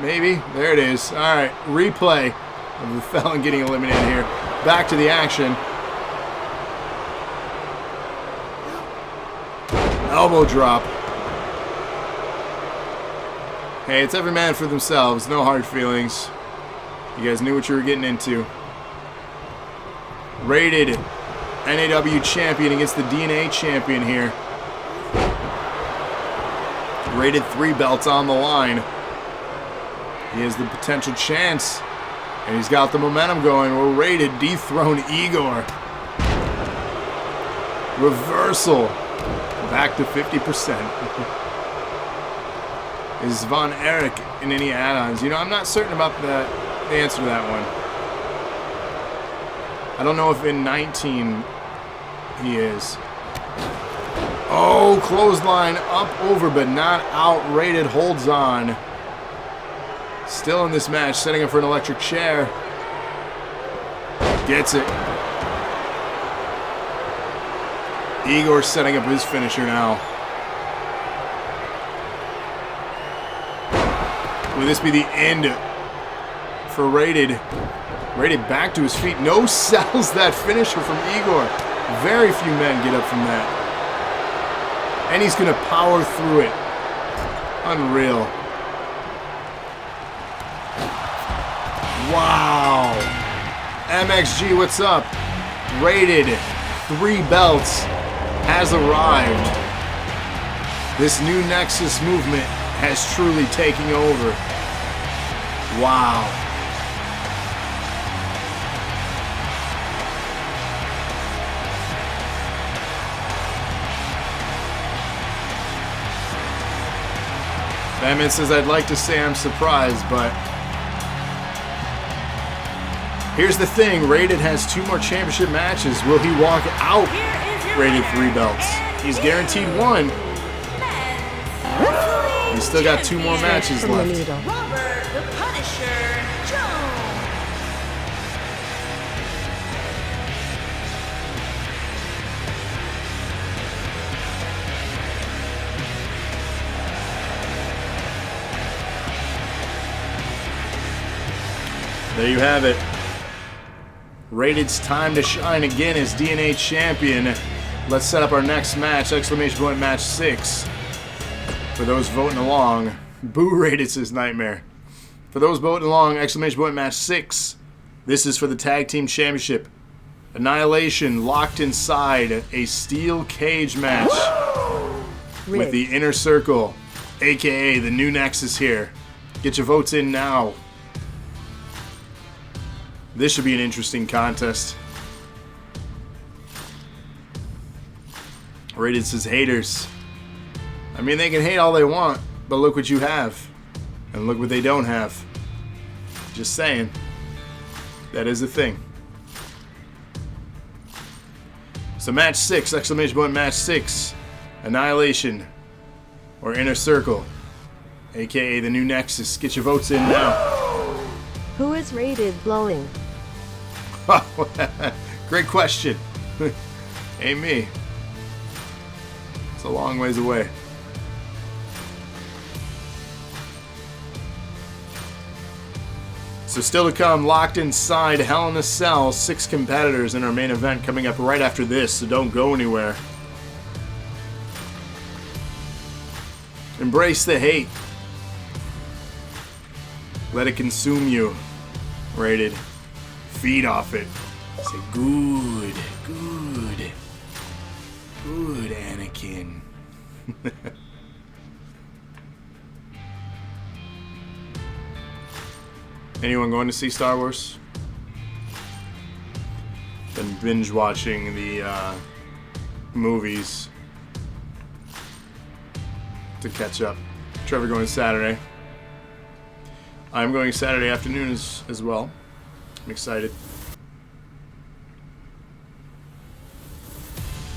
Maybe. There it is. All right. Replay of the Fallon getting eliminated here. Back to the action. Elbow drop. Hey, it's every man for themselves. No hard feelings. You guys knew what you were getting into. Rated NAW champion against the DNA champion here. Rated 3 belts on the line. He has the potential chance. And he's got the momentum going. We're Rated dethrone Igor. Reversal. Back to 50%. Is Von Erich in any add-ons? You know, I'm not certain about the answer to that one. I don't know if in 19 he is. Oh, clothesline up over but not out. Rated holds on. Still in this match, setting up for an electric chair. Gets it. Igor setting up his finisher now. Will this be the end for Rated? Rated back to his feet. No sells that finisher from Igor. Very few men get up from that. And he's going to power through it. Unreal. Wow. MXG, what's up? Rated 3 belts has arrived. This new Nexus movement has truly taken over. Wow. Batman says, I'd like to say I'm surprised, but here's the thing. Rated has 2 more championship matches. Will he walk out Rated 3 belts? He's guaranteed 1. He's still got 2 more matches left. Robert the Punisher Jones. There you have it. Rated's time to shine again as DNA champion. Let's set up our next match, exclamation point match 6. For those voting along, Boo Rated says Nightmare. For those voting along, exclamation point match 6. This is for the Tag Team Championship. Annihilation locked inside a steel cage match with the Inner Circle, aka the new Nexus here. Get your votes in now. This should be an interesting contest. Rated says haters. I mean, they can hate all they want, but look what you have. And look what they don't have. Just saying. That is a thing. So match 6, exclamation point match 6. Annihilation. Or Inner Circle. AKA the new Nexus. Get your votes in now. Who is Rated blowing? Great question. Ain't me. It's a long ways away. So still to come, locked inside Hell in a Cell, 6 competitors in our main event coming up right after this, so don't go anywhere. Embrace the hate. Let it consume you. Rated. Feed off it. Say good, good, good, Anakin. Anyone going to see Star Wars? Been binge watching the movies to catch up. Trevor going Saturday. I'm going Saturday afternoon as well. I'm excited.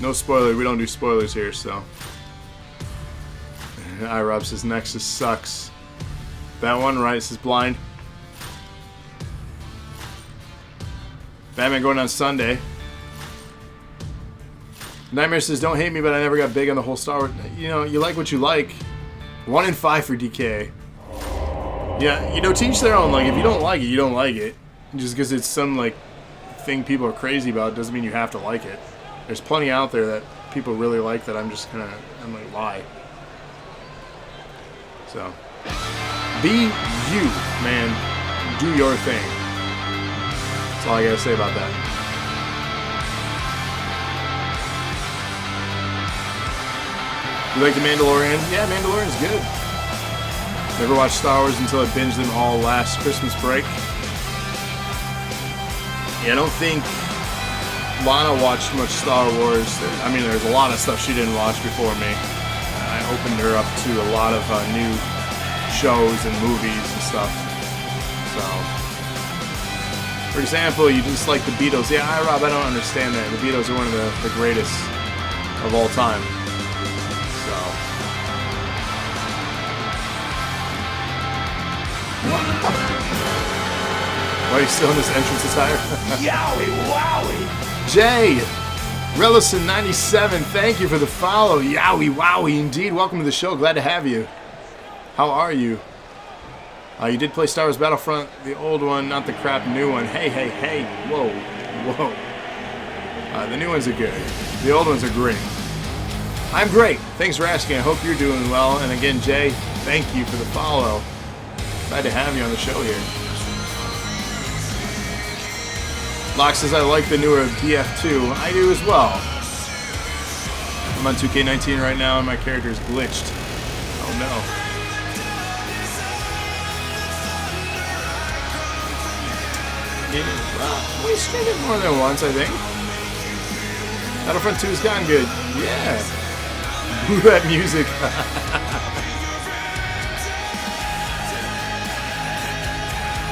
No spoilers. We don't do spoilers here, so. iRob says Nexus sucks. That one, right? It says blind. Batman going on Sunday. Nightmare says, don't hate me, but I never got big on the whole Star Wars. You know, you like what you like. 1 in 5 for DK. Yeah, you know, teach their own. Like, if you don't like it, you don't like it. Just because it's some, like, thing people are crazy about doesn't mean you have to like it. There's plenty out there that people really like that I'm like, why? So, be you, man. Do your thing. That's all I gotta say about that. You like The Mandalorian? Yeah, Mandalorian's good. Never watched Star Wars until I binged them all last Christmas break. Yeah, I don't think Lana watched much Star Wars. I mean, there's a lot of stuff she didn't watch before me. I opened her up to a lot of new shows and movies and stuff. So, for example, you just like the Beatles. Yeah, Rob, I don't understand that. The Beatles are one of the greatest of all time. So, why are you still in this entrance attire? Yowie wowie! Jay, Relison97, thank you for the follow. Yowie wowie, indeed. Welcome to the show. Glad to have you. How are you? You did play Star Wars Battlefront, the old one, not the crap new one. Hey, hey, hey. Whoa, whoa. The new ones are good. The old ones are great. I'm great. Thanks for asking. I hope you're doing well. And again, Jay, thank you for the follow. Glad to have you on the show here. Locke says I like the newer BF2. I do as well. I'm on 2K19 right now and my character is glitched. Oh no. Well, we streamed it more than once, I think. Battlefront 2's gotten good. Yeah. Boo that music.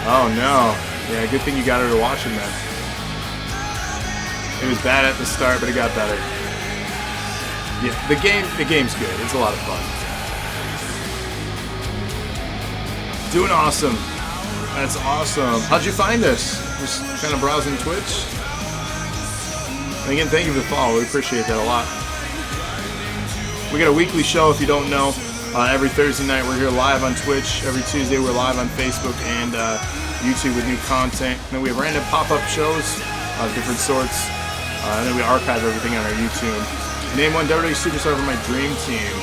Oh no. Yeah, good thing you got her to watch him then. It was bad at the start, but it got better. Yeah, the game's good. It's a lot of fun. Doing awesome. That's awesome. How'd you find us? Just kind of browsing Twitch? And again, thank you for the follow. We appreciate that a lot. We got a weekly show, if you don't know. Every Thursday night, we're here live on Twitch. Every Tuesday, we're live on Facebook and YouTube with new content. And then we have random pop-up shows of different sorts. And then we archive everything on our YouTube. Name one WWE superstar for my dream team.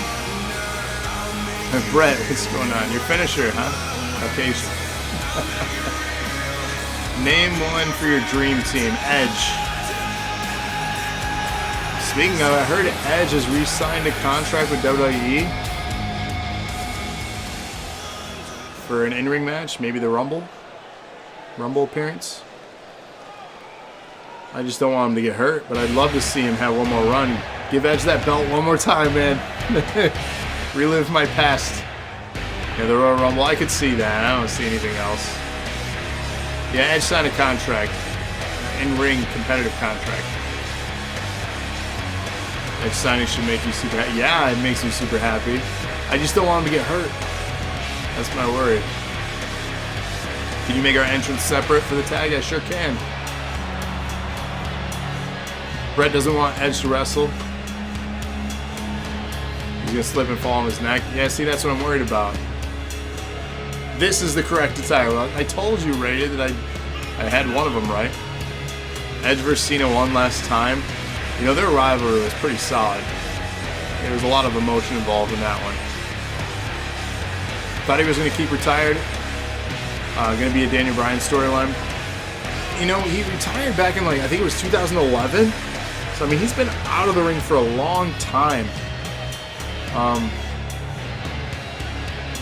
Brett, what's going on? Your finisher, huh? Occasion. Name one for your dream team. Edge. Speaking of, I heard Edge has re-signed a contract with WWE for an in-ring match, maybe the Rumble appearance. I just don't want him to get hurt, but I'd love to see him have one more run. Give Edge that belt one more time, man. Relive my past. Yeah, the Royal Rumble, I could see that. I don't see anything else. Yeah, Edge signed a contract. In-ring competitive contract. Edge signing should make you super happy. Yeah, it makes me super happy. I just don't want him to get hurt. That's my worry. Can you make our entrance separate for the tag? I sure can. Brett doesn't want Edge to wrestle. He's gonna slip and fall on his neck. Yeah, see, that's what I'm worried about. This is the correct attire. Well, I told you, Rated, that I had one of them right. Edge vs. Cena won last time. You know, their rivalry was pretty solid. There was a lot of emotion involved in that one. Thought he was going to keep retired. Going to be a Daniel Bryan storyline. You know, he retired back in, like, I think it was 2011. So, I mean, he's been out of the ring for a long time.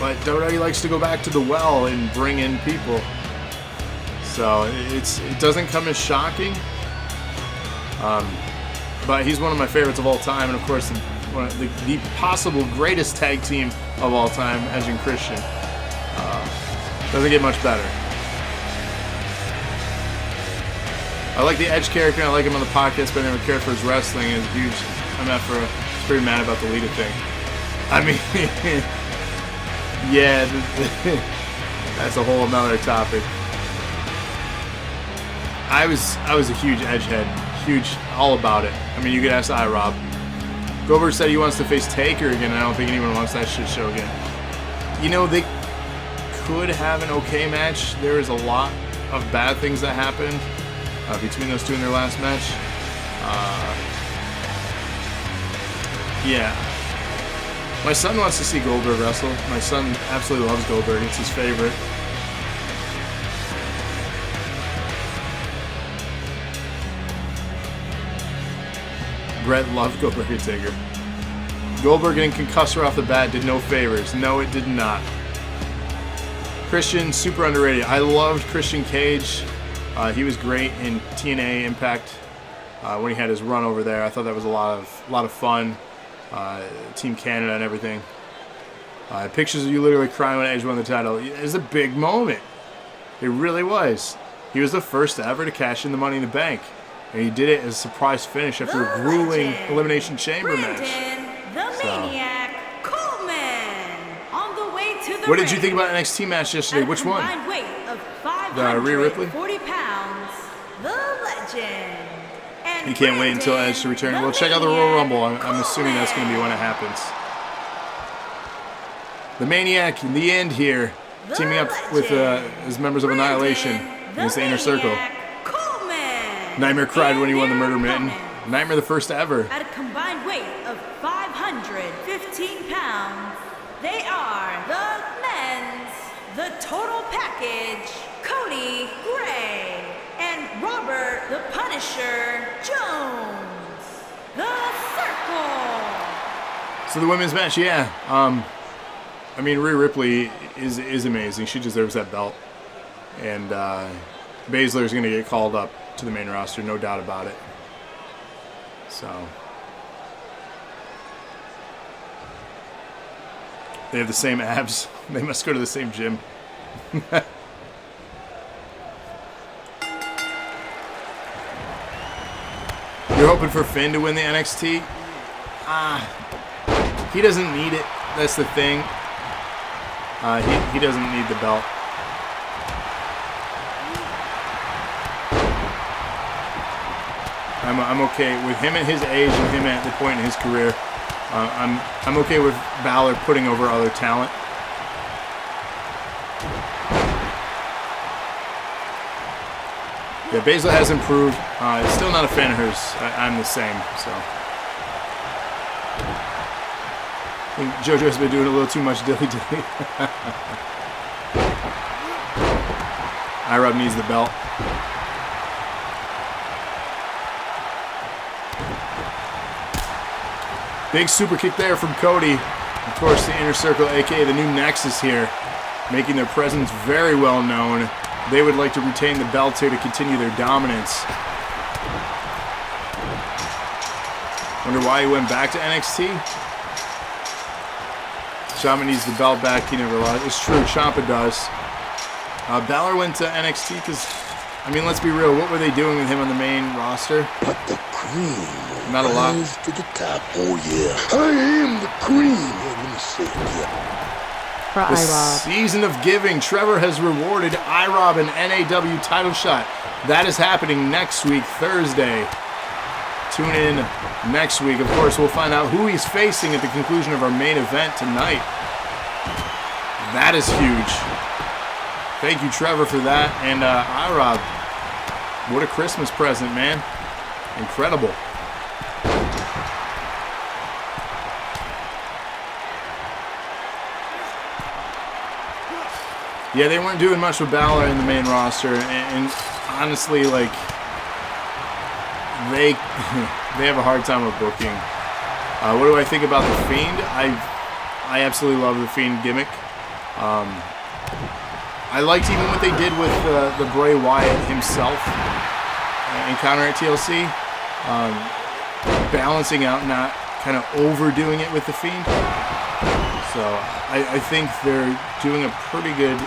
But WWE likes to go back to the well and bring in people. So it doesn't come as shocking. But he's one of my favorites of all time, and of course, the possible greatest tag team of all time, Edge and Christian. Doesn't get much better. I like the Edge character, I like him on the podcast, but I never cared for his wrestling. It's huge. I'm pretty mad about the Lita thing. I mean, yeah, that's a whole another topic. I was a huge Edge head, huge, all about it. I mean, you could ask iRob. Goldberg said he wants to face Taker again. I don't think anyone wants that shit show again. You know, they could have an okay match. There is a lot of bad things that happened between those two in their last match. Yeah. My son wants to see Goldberg wrestle. My son absolutely loves Goldberg. It's his favorite. Brett loved Goldberg and Taker. Goldberg getting concussed right off the bat did no favors. No, it did not. Christian, super underrated. I loved Christian Cage. He was great in TNA Impact when he had his run over there. I thought that was a lot of fun. Team Canada and everything. Pictures of you literally crying when Edge won the title. It was a big moment. It really was. He was the first ever to cash in the Money in the Bank. And he did it as a surprise finish after a grueling Elimination Chamber match. The Maniac Coleman on the way to the What did you think about NXT match yesterday? Which one? Weight of The Rhea Ripley? 40 pounds. The Legend. And You can't wait until Edge to return. Well, check out the Royal Rumble. I'm assuming that's going to be when it happens. The Maniac in the end here, teaming up with his members of Annihilation against the Inner Circle. Nightmare cried when he won the Murder Mitten. Nightmare the first ever. At a combined weight of 515 pounds, they are the men's, the total package, Cody Gray, and Robert the Punisher Jones, the Circle. So the women's match, yeah. I mean, Rhea Ripley is amazing. She deserves that belt. And Baszler's going to get called up to the main roster, no doubt about it. So they have the same abs. They must go to the same gym. You're hoping for Finn to win the NXT? He doesn't need it. That's the thing. He doesn't need the belt. I'm okay with him at his age and him at the point in his career. I'm okay with Balor putting over other talent. Yeah, Baszler has improved. Still not a fan of hers. I'm the same. So I think JoJo's been doing a little too much dilly-dilly. iRub needs the belt. Big super kick there from Cody. Of course, the Inner Circle, aka the new Nexus here, making their presence very well known. They would like to retain the belts here to continue their dominance. Wonder why he went back to NXT? Ciampa needs the belt back. He never lost. It's true, Ciampa does. Balor went to NXT because, I mean, let's be real. What were they doing with him on the main roster? But the cream Not a lot. rise to the top. Oh yeah, I am the cream. Yeah, let me say it. Yeah. For The iRob. season of giving. Trevor has rewarded iRob an NAW title shot. That is happening next week, Thursday. Tune in next week. Of course, we'll find out who he's facing at the conclusion of our main event tonight. That is huge. Thank you, Trevor, for that. And iRob, what a Christmas present, man. Incredible. Yeah, they weren't doing much with Balor in the main roster, and honestly, like, they have a hard time with booking. What do I think about the Fiend? I absolutely love the Fiend gimmick. I liked even what they did with the Bray Wyatt himself in Counter at TLC. Balancing out, not kind of overdoing it with the Fiend. So I think they're doing a pretty good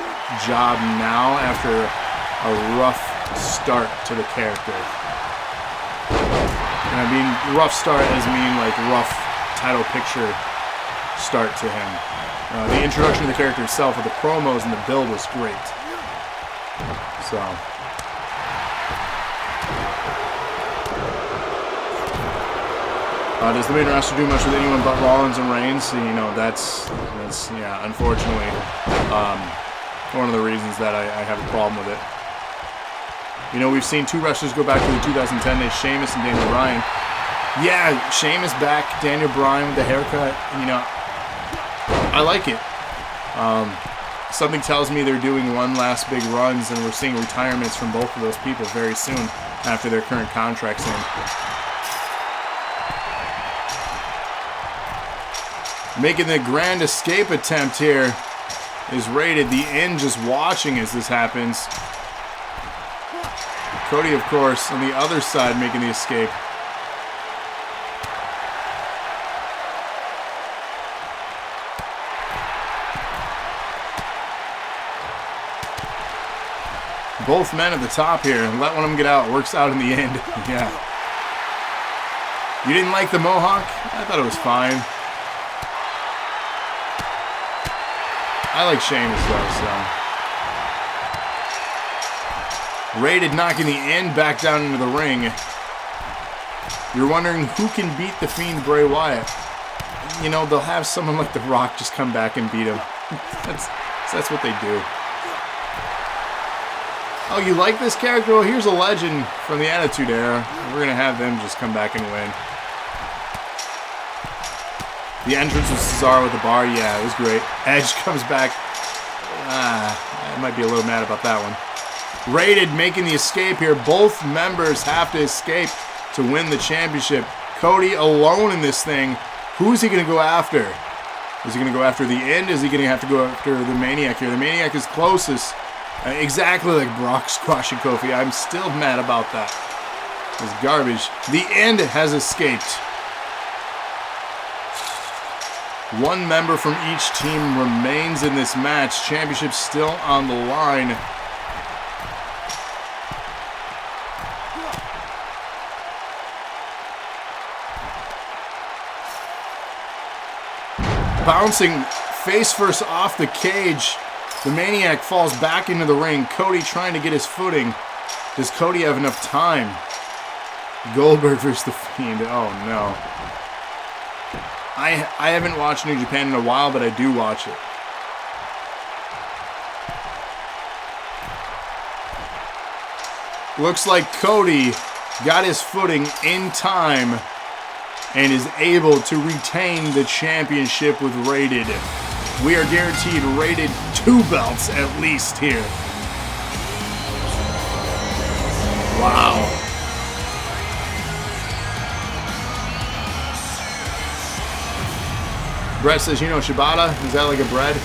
job now after a rough start to the character. And I mean rough start as mean like rough title picture start to him. The introduction of the character itself with the promos and the build was great. So does the main roster do much with anyone but Rollins and Reigns? You know, that's yeah, unfortunately, one of the reasons that I have a problem with it. You know, we've seen 2 wrestlers go back to the 2010 days, Sheamus and Daniel Bryan. Yeah, Sheamus back, Daniel Bryan with the haircut. You know, I like it. Something tells me they're doing one last big runs, and we're seeing retirements from both of those people very soon after their current contracts end. Making the grand escape attempt here is Rated. The End just watching as this happens. Cody, of course, on the other side making the escape. Both men at the top here. Let one of them get out. Works out in the end. Yeah. You didn't like the Mohawk? I thought it was fine. I like Sheamus though, so. Rated knocking the End back down into the ring. You're wondering who can beat the Fiend Bray Wyatt. You know, they'll have someone like The Rock just come back and beat him. That's what they do. Oh, you like this character? Well, here's a legend from the Attitude Era. We're going to have them just come back and win. The entrance of Cesaro with the bar, yeah, it was great. Edge comes back. I might be a little mad about that one. Rated making the escape here. Both members have to escape to win the championship. Cody alone in this thing. Who's he going to go after? Is he going to go after the End? Is he going to have to go after the Maniac here? The Maniac is closest. Exactly like Brock squashing Kofi. I'm still mad about that. It's garbage. The End has escaped. One member from each team remains in this match. Championship still on the line. Bouncing face first off the cage. The Maniac falls back into the ring. Cody trying to get his footing. Does Cody have enough time? Goldberg versus the Fiend. Oh no. I haven't watched New Japan in a while, but I do watch it. Looks like Cody got his footing in time and is able to retain the championship with Rated. We are guaranteed Rated 2 belts at least here. Wow. Brett says, you know ciabatta? Is that like a bread?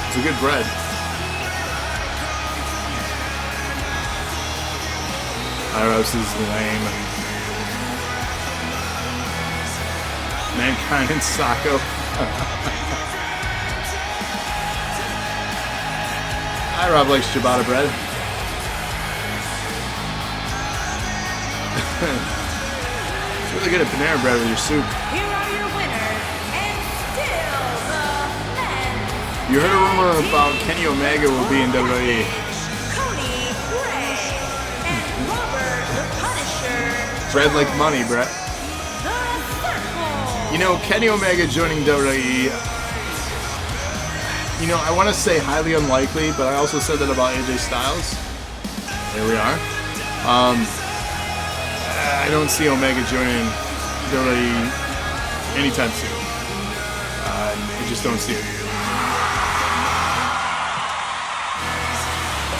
It's a good bread. Iros is lame. Mankind and Sacco. Rob likes ciabatta bread. It's really good at Panera bread with your soup. Here are your winners, and still the men. You heard a rumor about Kenny Omega will be in WWE. Cody Bray and Robert the Punisher. Bread like money, Brett. The Circle. You know, Kenny Omega joining WWE, you know, I want to say highly unlikely, but I also said that about AJ Styles. There we are. I don't see Omega joining WWE anytime soon. I just don't see it.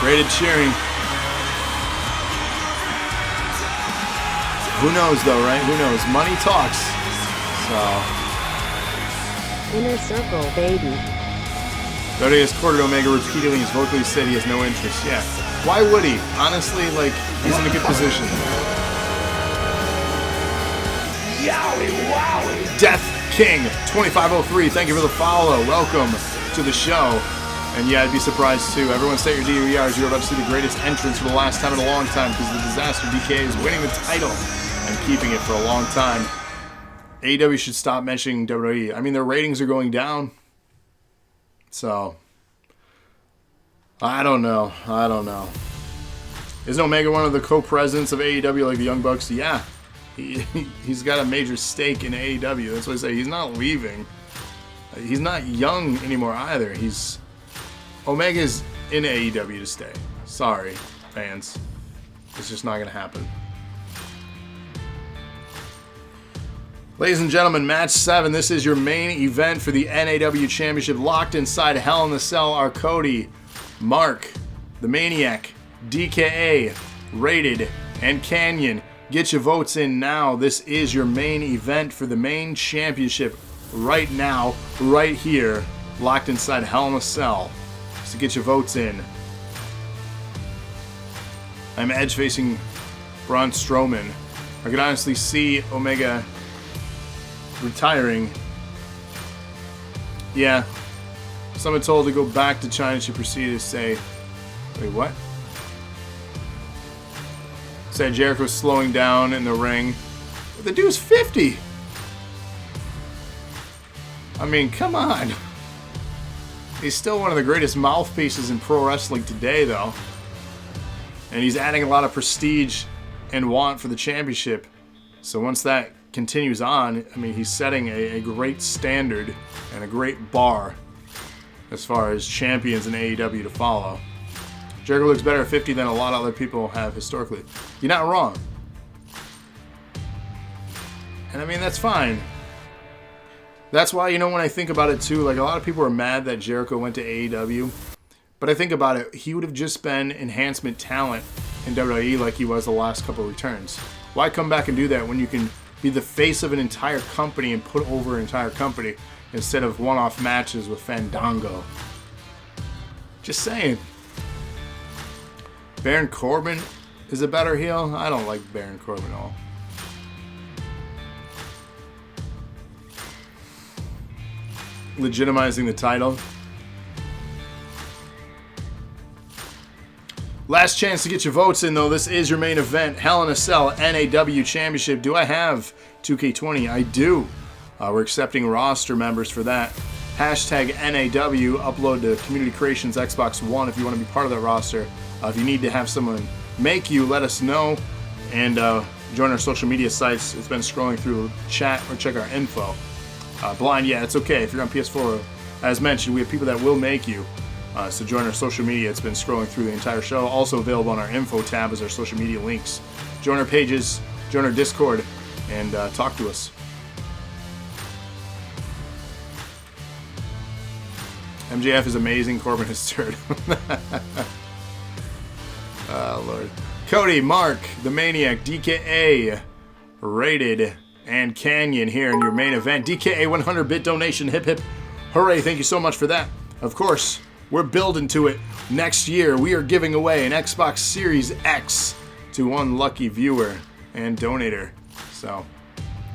Rated cheering. Who knows, though, right? Who knows? Money talks. So. Inner Circle, baby. WWE has courted Omega repeatedly. He's vocally said he has no interest. Yeah. Why would he? Honestly, like, he's in a good position. Yowie wowie! Death King 2503, thank you for the follow. Welcome to the show. And yeah, I'd be surprised too. Everyone set your DVRs. You're about to see the greatest entrance for the last time in a long time because the Disaster DK is winning the title and keeping it for a long time. AEW should stop mentioning WWE. I mean, their ratings are going down. So, I don't know. Isn't Omega one of the co-presidents of AEW like the Young Bucks? Yeah. He's got a major stake in AEW. That's why I say he's not leaving. He's not young anymore either. Omega's in AEW to stay. Sorry, fans. It's just not going to happen. Ladies and gentlemen, match 7. This is your main event for the NAW Championship. Locked inside Hell in the Cell are Cody, Mark, the Maniac, DKA, Rated, and Canyon. Get your votes in now. This is your main event for the main championship right now, right here, locked inside Hell in a Cell. So get your votes in. I'm Edge facing Braun Strowman. I could honestly see Omega retiring. Yeah. Someone told to go back to China. She proceeded to say, wait, what? Said Jericho's slowing down in the ring. The dude's 50. I mean, come on. He's still one of the greatest mouthpieces in pro wrestling today, though. And he's adding a lot of prestige and want for the championship. So once that continues on, I mean, he's setting a great standard and a great bar as far as champions in AEW to follow. Jericho looks better at 50 than a lot of other people have historically. You're not wrong. And I mean, that's fine. That's why, you know, when I think about it too, like a lot of people are mad that Jericho went to AEW. But I think about it, he would have just been enhancement talent in WWE like he was the last couple of returns. Why come back and do that when you can be the face of an entire company and put over an entire company instead of one-off matches with Fandango? Just saying. Baron Corbin is a better heel? I don't like Baron Corbin at all. Legitimizing the title. Last chance to get your votes in, though. This is your main event. Hell in a Cell NAW Championship. Do I have 2K20? I do. We're accepting roster members for that. Hashtag NAW. Upload to Community Creations Xbox One if you want to be part of that roster. If you need to have someone make you, let us know. And join our social media sites. It's been scrolling through chat or check our info. Blind, yeah, it's okay. If you're on PS4, as mentioned, we have people that will make you. So join our social media. It's been scrolling through the entire show. Also available on our info tab is our social media links. Join our pages, join our Discord, and talk to us. MJF is amazing. Corbin is third. Oh, Lord. Cody, Mark, the Maniac, DKA, Rated, and Canyon here in your main event. DKA 100-bit donation. Hip, hip. Hooray. Thank you so much for that. Of course, we're building to it. Next year, we are giving away an Xbox Series X to one lucky viewer and donator. So,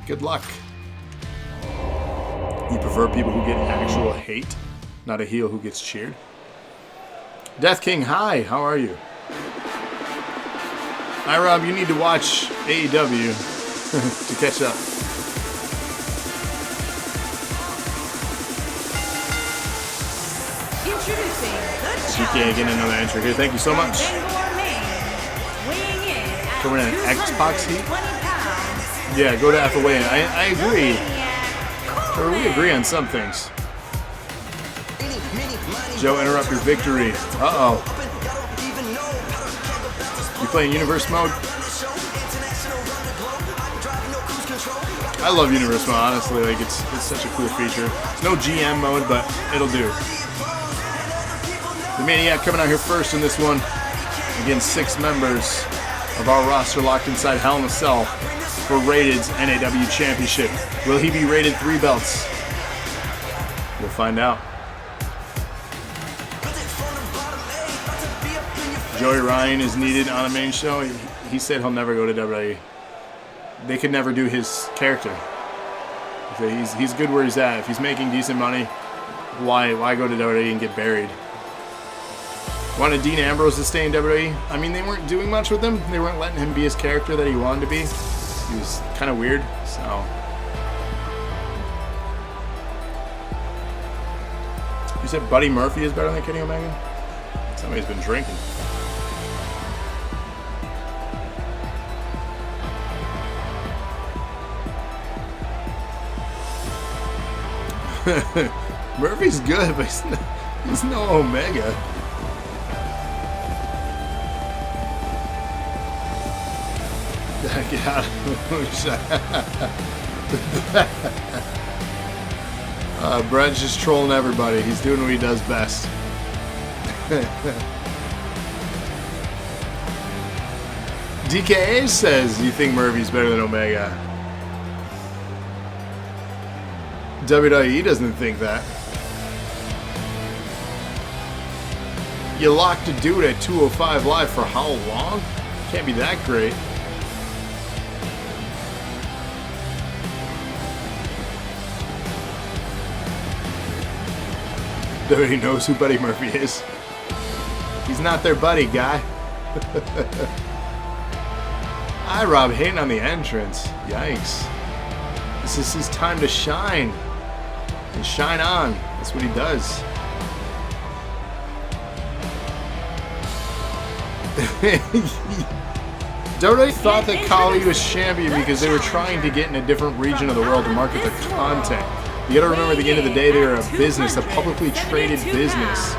good luck. You prefer people who get actual hate, not a heel who gets cheered? Death King, hi. How are you? Hi, Rob. You need to watch AEW to catch up. Introducing the CK getting another entry here. Thank you so much. Coming in at Xbox heat? Yeah, go to FOA. I agree. Or we agree on some things. Joe, interrupt your victory. Uh-oh. You playing Universe mode? I love Universe mode, honestly. Like it's such a cool feature. It's no GM mode, but it'll do. The Maniac coming out here first in this one against 6 members of our roster locked inside Hell in a Cell for Rated's NAW Championship. Will he be rated 3 belts? We'll find out. Joey Ryan is needed on a main show. He said he'll never go to WWE. They could never do his character. So he's good where he's at. If he's making decent money, why go to WWE and get buried? Wanted Dean Ambrose to stay in WWE. I mean, they weren't doing much with him. They weren't letting him be his character that he wanted to be. He was kind of weird, so. You said Buddy Murphy is better than Kenny Omega? Somebody's been drinking. Murphy's good, but he's no Omega. Get out of Brett's just trolling everybody. He's doing what he does best. DKA says you think Murphy's better than Omega. WWE doesn't think that. You locked a dude at 205 Live for how long? Can't be that great. Nobody knows who Buddy Murphy is. He's not their buddy, guy. Hi, Rob, hating on the entrance. Yikes. This is his time to shine. And shine on. That's what he does. WWE thought that Kali was champion because they were trying to get in a different region of the world to market their content. You gotta remember, at the end of the day, they were a business, a publicly traded business.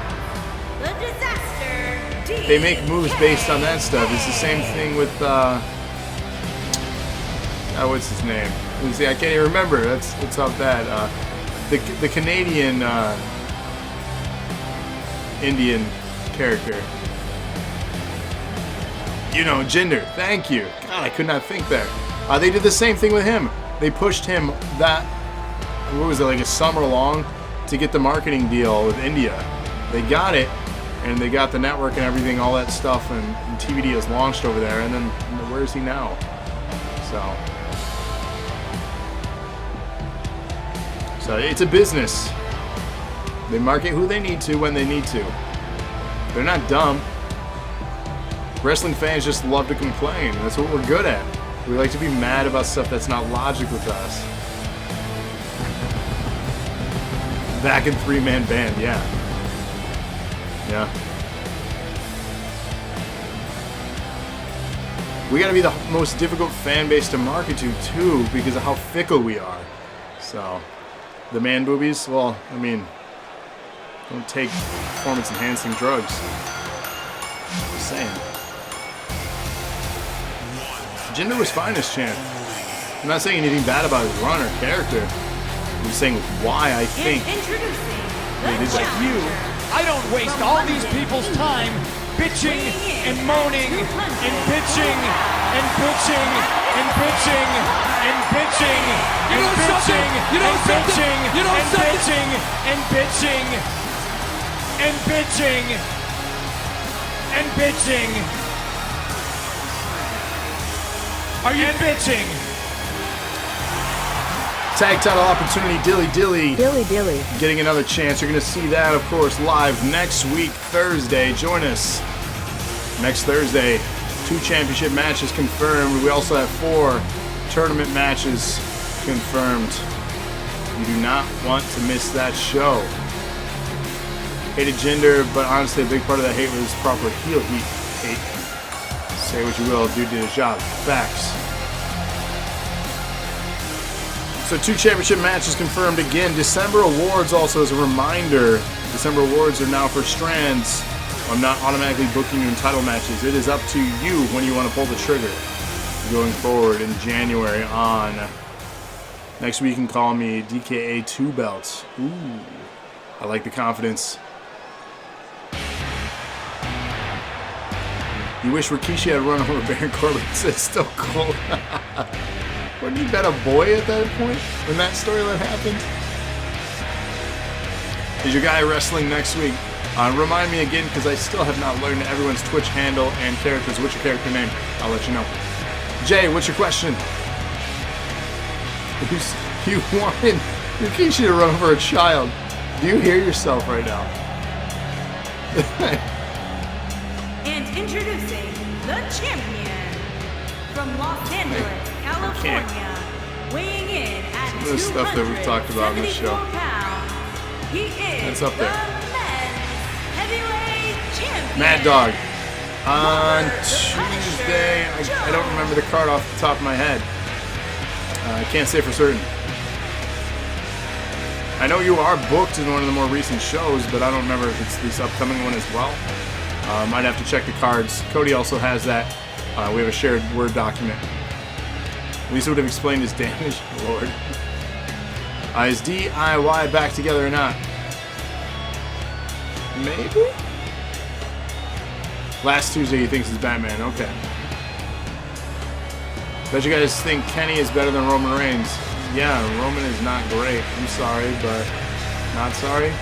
They make moves based on that stuff. It's the same thing with, what's his name? See, I can't even remember. That's how bad. The Canadian Indian character. You know, Jinder. Thank you. God, I could not think there. They did the same thing with him. They pushed him that, what was it, like a summer long to get the marketing deal with India. They got it, and they got the network and everything, all that stuff, and TVD is launched over there, and then where is he now? So it's a business. They market who they need to when they need to. They're not dumb. Wrestling fans just love to complain. That's what we're good at. We like to be mad about stuff that's not logical to us. Back in three-man band, yeah. Yeah. We gotta be the most difficult fan base to market to, too, because of how fickle we are. So, the man boobies, well, I mean, don't take performance-enhancing drugs. Just saying. Jinder was fine as champ. I'm not saying anything bad about his run or character. I'm just saying why I think they did that. Like you, I don't waste all these people's time bitching and moaning and bitching and bitching and bitching and bitching and bitching and bitching and bitching and bitching and bitching and bitching. Are you bitching? Tag title opportunity, Dilly Dilly. Dilly Dilly. Getting another chance. You're going to see that, of course, live next week, Thursday. Join us next Thursday. 2 championship matches confirmed. We also have 4 tournament matches confirmed. You do not want to miss that show. Hated Jinder, but honestly, a big part of that hate was proper heel heat hate. Say what you will, dude did his job. Facts. So 2 championship matches confirmed again. December awards also, as a reminder. December awards are now for strands. I'm not automatically booking you in title matches. It is up to you when you want to pull the trigger. Going forward in January on. Next week you can call me DKA 2 belts. Ooh, I like the confidence. You wish Rikishi had run over Baron Corbin. It's still cold. Wouldn't he bet a boy at that point when that storyline happened? Is your guy wrestling next week? Remind me again, because I still have not learned everyone's Twitch handle and characters. What's your character name? I'll let you know. Jay, what's your question? You wanted Rikishi to run over a child. Do you hear yourself right now? And introducing the champion from Los Angeles, California, weighing in at some of the stuff that we've talked about in the show. pounds, he is That's up there. the men's heavyweight champion. Mad Dog. On Tuesday, I don't remember the card off the top of my head. I can't say for certain. I know you are booked in one of the more recent shows, but I don't remember if it's this upcoming one as well. Might have to check the cards. Cody also has that. We have a shared Word document. At least it would have explained his damage. Lord. Is DIY back together or not? Maybe? Last Tuesday he thinks he's Batman. Okay. Bet you guys think Kenny is better than Roman Reigns. Yeah, Roman is not great. I'm sorry, but not sorry.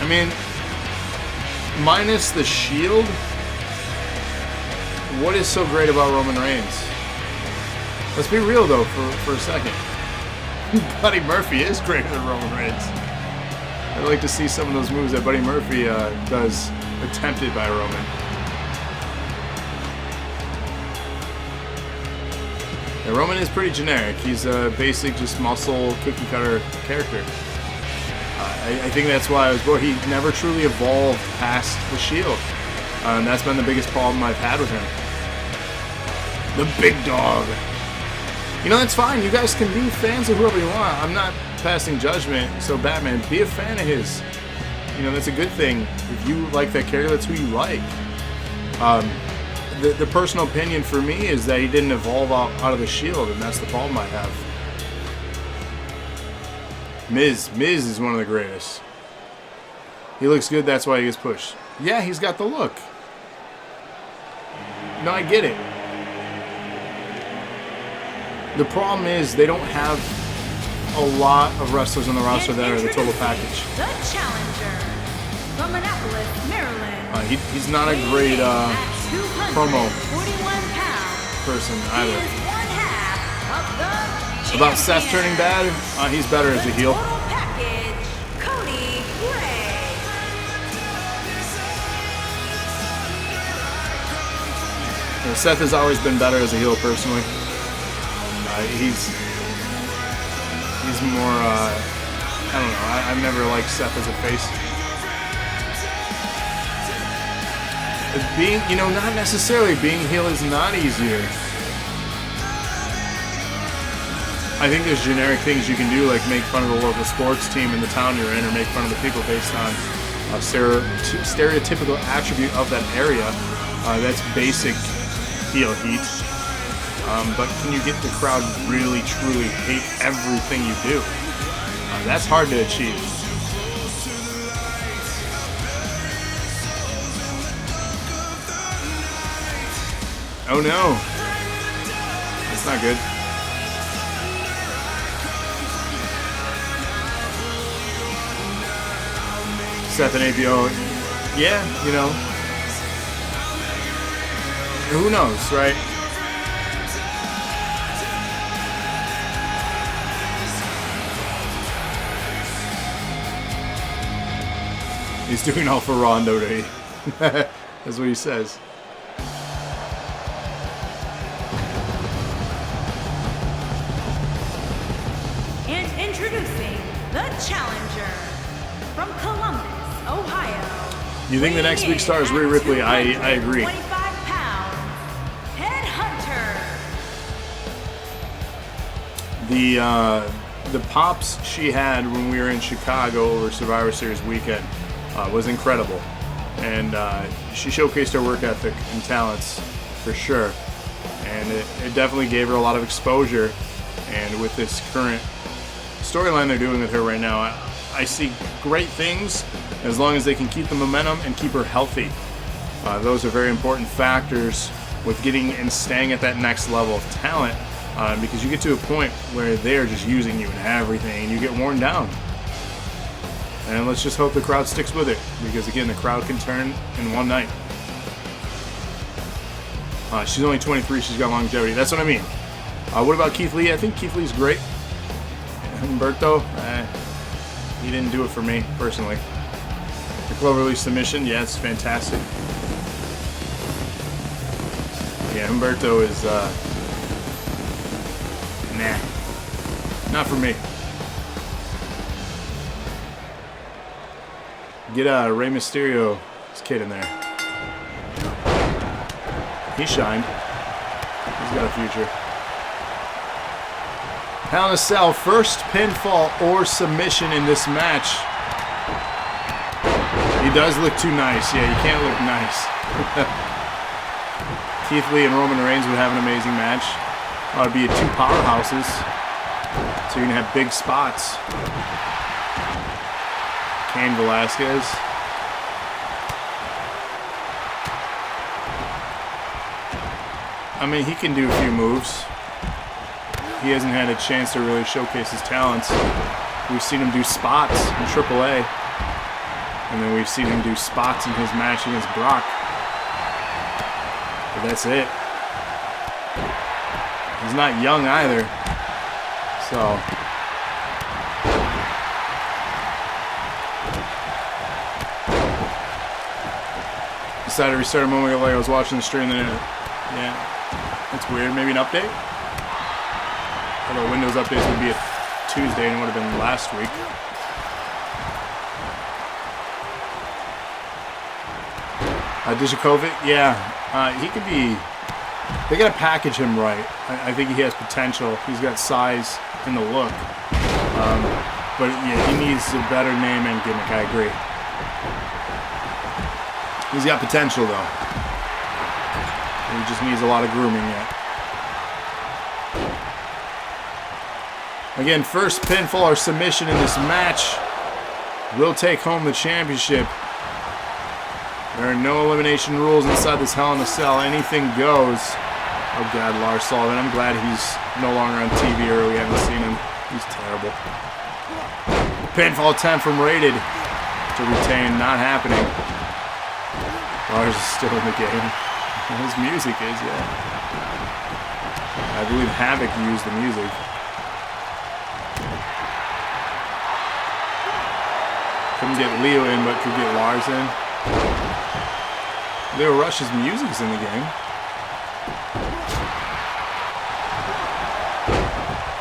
I mean, minus the Shield, what is so great about Roman Reigns? Let's be real though for a second. Buddy Murphy is greater than Roman Reigns. I'd like to see some of those moves that Buddy Murphy does attempted by Roman. Yeah, Roman is pretty generic. He's a basic, just muscle, cookie cutter character. I think that's why I was bored. He never truly evolved past the Shield. And that's been the biggest problem I've had with him. The big dog. You know, that's fine. You guys can be fans of whoever you want. I'm not passing judgment. So Batman, be a fan of his. You know, that's a good thing. If you like that character, that's who you like. The personal opinion for me is that he didn't evolve out of the Shield, and that's the problem I have. Miz is one of the greatest. He looks good, that's why he gets pushed. Yeah, he's got the look. No, I get it. The problem is they don't have a lot of wrestlers on the roster that are the total package. The challenger from Annapolis, Maryland. He's not a great promo person either. About Seth turning bad, he's better as a heel. Yeah, Seth has always been better as a heel personally. He's more, I don't know, I've never liked Seth as a face. Being, you know, not necessarily being heel is not easier. I think there's generic things you can do, like make fun of the local sports team in the town you're in, or make fun of the people based on a stereotypical attribute of that area. That's basic heel heat. But can you get the crowd really, truly hate everything you do? That's hard to achieve. Oh no. That's not good. Seth and ABO, yeah, you know. Who knows, right? He's doing all for Rondo today. That's what he says. And introducing the challenger from Columbus, Ohio. You think the next big star is Rhea Ripley? I agree. 25 pounds, Headhunter. The pops she had when we were in Chicago over Survivor Series weekend was incredible, and she showcased her work ethic and talents for sure, and it definitely gave her a lot of exposure. And with this current storyline they're doing with her right now, I see great things as long as they can keep the momentum and keep her healthy. Those are very important factors with getting and staying at that next level of talent, because you get to a point where they're just using you and everything and you get worn down. And let's just hope the crowd sticks with it. Because, again, the crowd can turn in one night. She's only 23. She's got longevity. That's what I mean. What about Keith Lee? I think Keith Lee's great. Humberto, he didn't do it for me, personally. The Cloverleaf submission, yeah, it's fantastic. Yeah, Humberto is, nah. Not for me. Get Rey Mysterio's kid in there. He shined. He's got a future. Hell in a Cell, first pinfall or submission in this match. He does look too nice. Yeah, you can't look nice. Keith Lee and Roman Reigns would have an amazing match. It'd be two powerhouses. So you're going to have big spots. Cain Velasquez. I mean, he can do a few moves. He hasn't had a chance to really showcase his talents. We've seen him do spots in AAA. And then we've seen him do spots in his match against Brock. But that's it. He's not young either. So. Decided to restart a moment ago like I was watching the stream. Yeah, that's weird. Maybe an update? Although Windows updates would be a Tuesday and it would have been last week. Dijakovic, yeah, he could be. They gotta package him right. I think he has potential. He's got size and the look, but yeah, he needs a better name and gimmick. I agree. He's got potential though. He just needs a lot of grooming yet. Again, first pinfall or submission in this match will take home the championship. There are no elimination rules inside this Hell in a Cell. Anything goes. Oh God, Lars Sullivan. I'm glad he's no longer on TV or we haven't seen him. He's terrible. Pinfall attempt from Rated to retain. Not happening. Lars is still in the game. His music is, yeah. I believe Havoc used the music. Couldn't get Leo in, but could get Lars in. Leo Rush's music's in the game.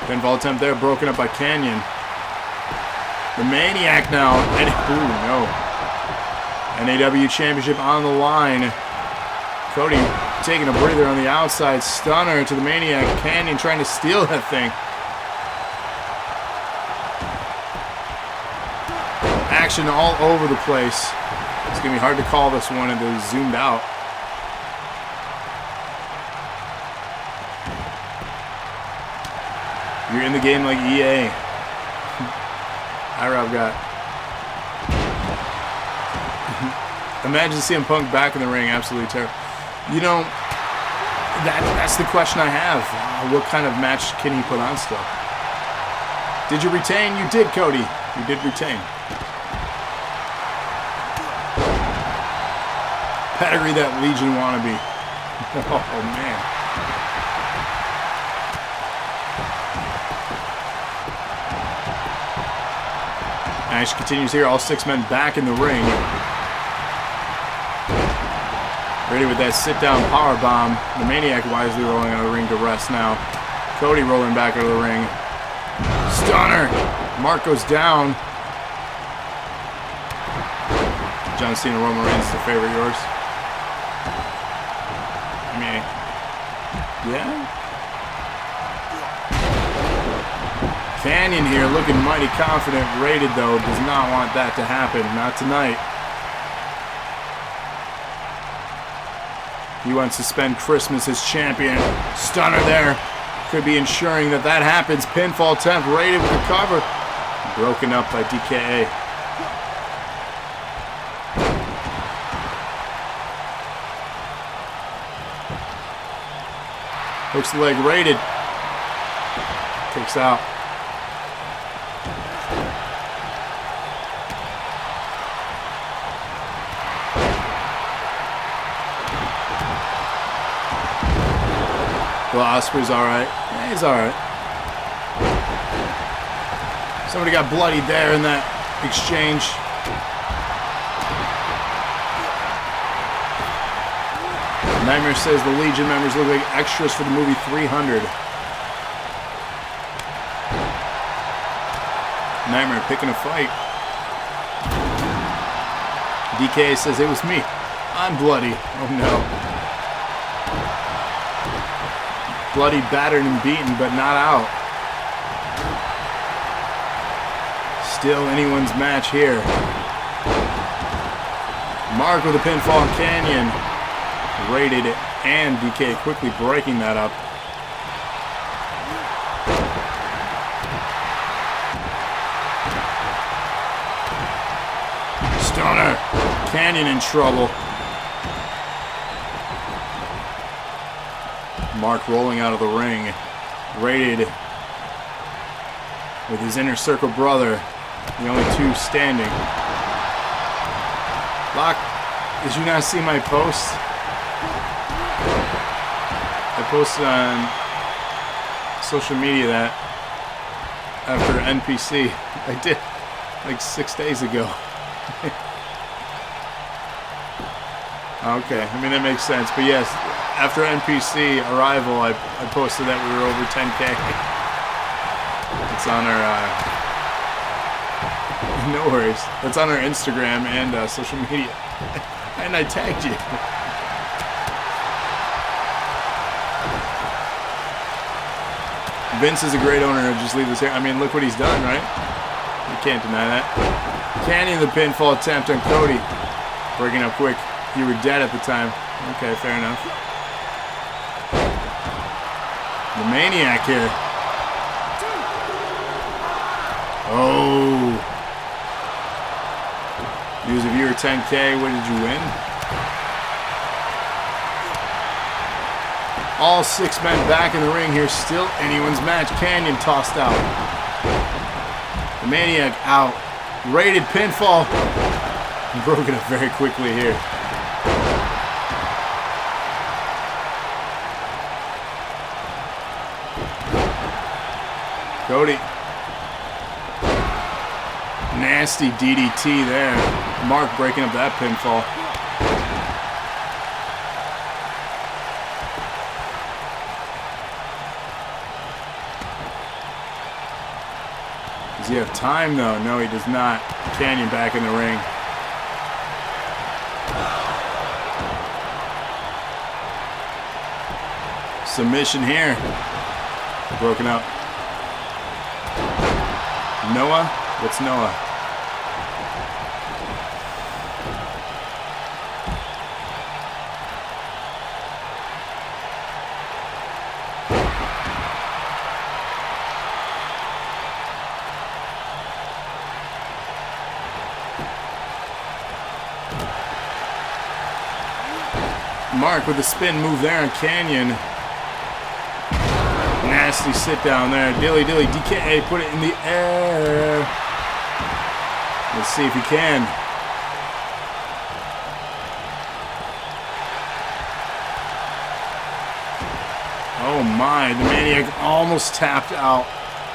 Pinfall attempt there, broken up by Canyon. The Maniac now. Ooh, no. NAW Championship on the line. Cody taking a breather on the outside. Stunner to the Maniac. Canyon trying to steal that thing. Action all over the place. It's going to be hard to call this one, and they're zoomed out. You're in the game like EA. I've got. Imagine CM Punk back in the ring. Absolutely terrible. You know, that's the question I have. What kind of match can he put on still? Did you retain? You did, Cody. You did retain. Pedigree that Legion wannabe. Oh, man. Match continues here. All six men back in the ring. Ready with that sit-down power bomb. The Maniac wisely rolling out of the ring to rest now. Cody rolling back out of the ring. Stunner. Mark goes down. John Cena, Roman Reigns, the favorite yours. I mean, yeah. Canyon here looking mighty confident. Rated, though, does not want that to happen. Not tonight. He wants to spend Christmas as champion. Stunner there. Could be ensuring that that happens. Pinfall attempt. Rated with the cover. Broken up by DKA. Hooks the leg. Rated. Takes out. Well, Osprey's alright. Yeah, he's alright. Somebody got bloodied there in that exchange. Nightmare says the Legion members look like extras for the movie 300. Nightmare picking a fight. DK says it was me. I'm bloody. Oh no. Bloody, battered, and beaten, but not out. Still anyone's match here. Mark with a pinfall on Canyon. Rated and DK quickly breaking that up. Stunner. Canyon in trouble. Mark rolling out of the ring. Rated with his inner circle brother. The only two standing. Lock, did you not see my post? I posted on social media that after NPC. I did like 6 days ago. Okay, I mean that makes sense. But yes, after NPC arrival, I posted that we were over 10K. It's on our no worries. It's on our Instagram and social media. And I tagged you. Vince is a great owner. Just leave this here. I mean, look what he's done, right? You can't deny that. Canyon the pinfall attempt on Cody. Breaking up quick. You were dead at the time. Okay, fair enough. The Maniac here. Oh. Use a viewer 10K. What did you win? All 6 men back in the ring here. Still anyone's match. Canyon tossed out. The Maniac out. Rated pinfall. Broke it up very quickly here. Cody. Nasty DDT there. Mark breaking up that pinfall. Does he have time though? No, he does not. Canyon back in the ring. Submission here. Broken up. Noah? What's Noah? Mark with the spin move there on Canyon. Nasty sit down there. Dilly Dilly DK put it in the air. Let's see if he can. Oh my, the Maniac almost tapped out.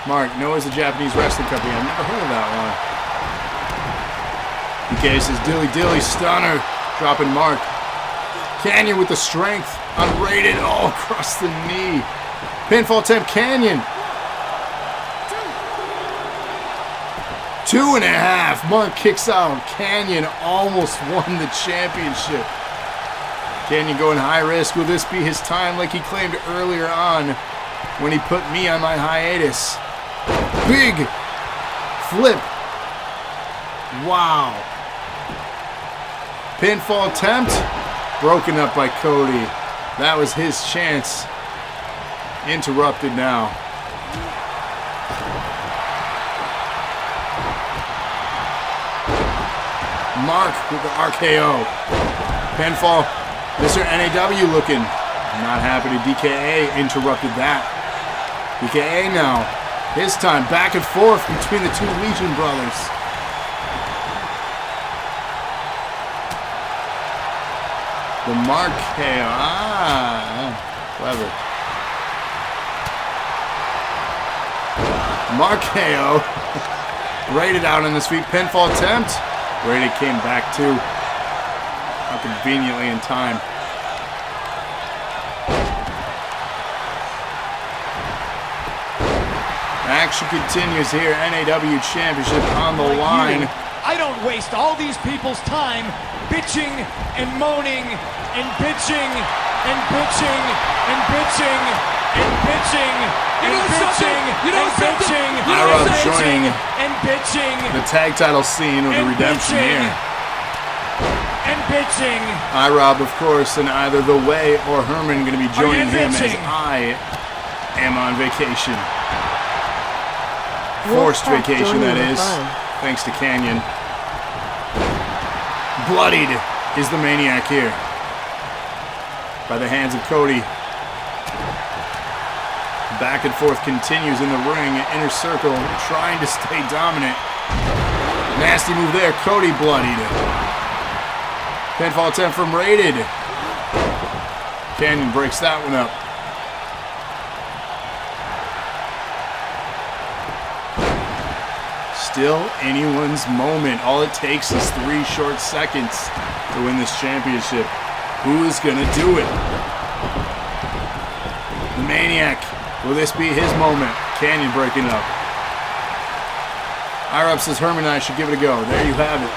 Mark, Noah's a Japanese wrestling company. I've never heard of that one. DK says Dilly Dilly stunner. Dropping Mark. Canyon with the strength. Unrated all across the knee. Pinfall attempt, Canyon. 2.5. Mark kicks out. Canyon almost won the championship. Canyon going high risk. Will this be his time like he claimed earlier on when he put me on my hiatus? Big flip. Wow. Pinfall attempt. Broken up by Cody. That was his chance. Interrupted now. Mark with the RKO. Pinfall. Mr. NAW looking. Not happy to DKA. Interrupted that. DKA now. His time. Back and forth between the two Legion brothers. The Mark KO. Clever. Markeo rated out on his feet. Pinfall attempt. Rated came back too. How conveniently in time. Action continues here. NAW Championship on the line. I don't waste all these people's time bitching and moaning and bitching and bitching and bitching and bitching and bitching and bitching IROB joining and bitching the tag title scene with a redemption here. And bitching. IROB, of course, and either The Way or Herman going to be joining him as I am on vacation. Forced vacation, that is. Thanks to Canyon. Bloodied is the Maniac here. By the hands of Cody. Back and forth continues in the ring. Inner circle trying to stay dominant. Nasty move there. Cody bloodied. Pinfall attempt from Rated. Canyon breaks that one up. Still anyone's moment. All it takes is 3 short seconds to win this championship. Who is going to do it? The Maniac. Will this be his moment? Canyon breaking it up. IROB says Herman and I should give it a go. There you have it.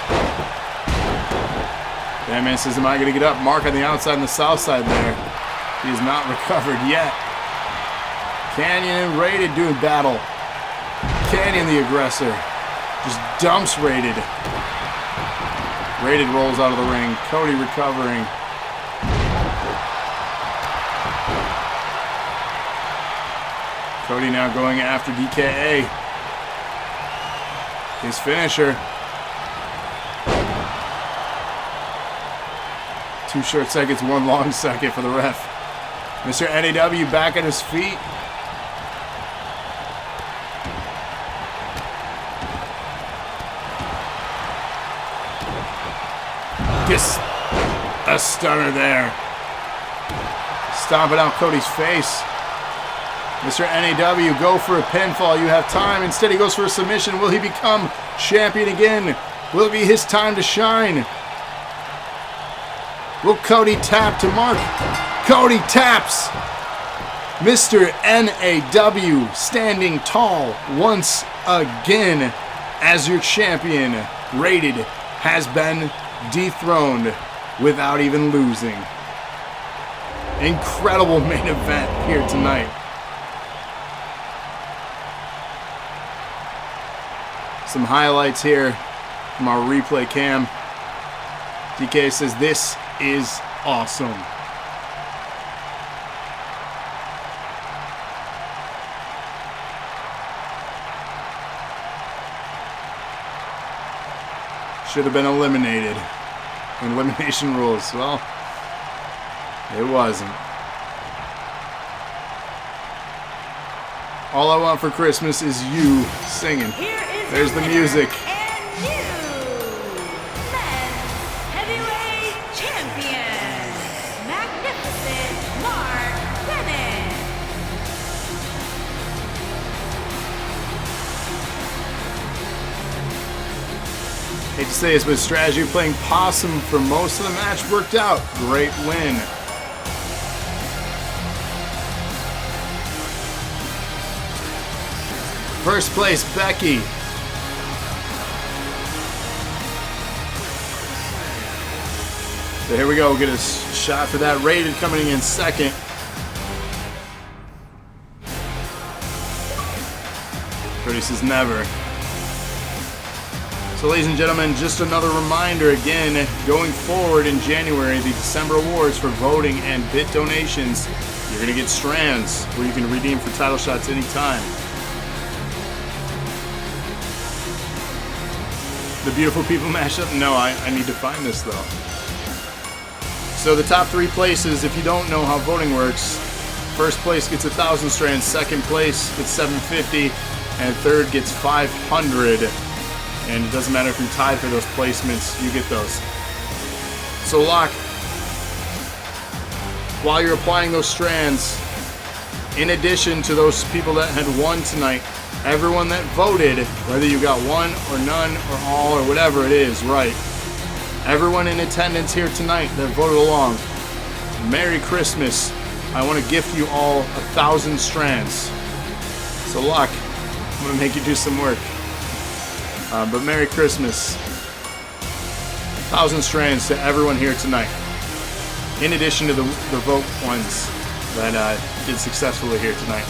That man says, am I going to get up? Mark on the outside and the south side there. He is not recovered yet. Canyon and Rated doing battle. Canyon the aggressor. Just dumps Rated. Rated rolls out of the ring. Cody recovering. Cody now going after DKA. His finisher. 2 short seconds, 1 long second for the ref. Mr. NAW back at his feet. Gets a stunner there. Stomping out Cody's face. Mr. NAW, go for a pinfall. You have time. Instead, he goes for a submission. Will he become champion again? Will it be his time to shine? Will Cody tap to Mark? Cody taps. Mr. NAW standing tall once again as your champion. Rated has been dethroned without even losing. Incredible main event here tonight. Some highlights here from our replay cam. DK says this is awesome. Should have been eliminated. Elimination rules. Well, it wasn't. All I want for Christmas is you singing. There's the music. And new men's heavyweight champion, Magnificent Mark Bennett. Hate to say this, but strategy of playing possum for most of the match worked out. Great win. First place, Becky. So here we go. We'll get a shot for that. Rated coming in second. Cody says never. So ladies and gentlemen, just another reminder again, going forward in January, the December awards for voting and bit donations, you're going to get strands where you can redeem for title shots anytime. The Beautiful People mashup? No, I need to find this though. So the top 3 places, if you don't know how voting works, first place gets 1,000 strands, second place gets 750, and third gets 500. And it doesn't matter if you're tied for those placements, you get those. So Locke, while you're applying those strands, in addition to those people that had won tonight, everyone that voted, whether you got one or none or all or whatever it is, right? Everyone in attendance here tonight that voted along, Merry Christmas. I want to gift you all 1,000 strands. So luck, I'm going to make you do some work. But Merry Christmas. 1,000 strands to everyone here tonight. In addition to the vote ones that did successfully here tonight.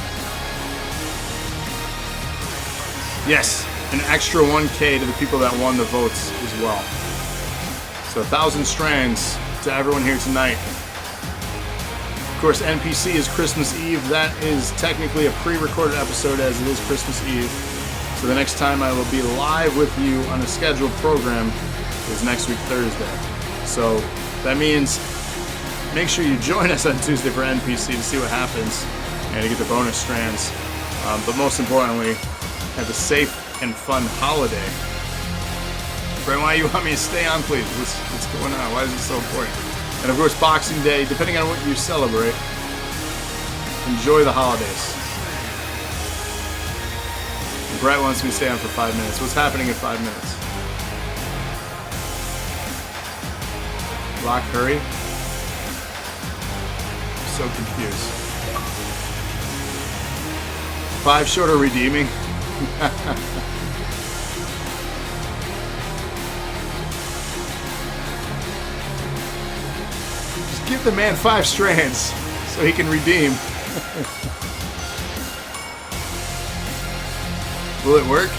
Yes, an extra 1K to the people that won the votes as well. So 1,000 strands to everyone here tonight. Of course, NPC is Christmas Eve. That is technically a pre-recorded episode as it is Christmas Eve. So the next time I will be live with you on a scheduled program is next week, Thursday. So that means make sure you join us on Tuesday for NPC to see what happens and to get the bonus strands. But most importantly, have a safe and fun holiday. Brent, why do you want me to stay on, please? What's going on? Why is it so important? And of course, Boxing Day, depending on what you celebrate, enjoy the holidays. Brett wants me to stay on for 5 minutes. What's happening in 5 minutes? Lock, hurry. I'm so confused. 5 short of redeeming. Just give the man 5 strands so he can redeem. Will it work?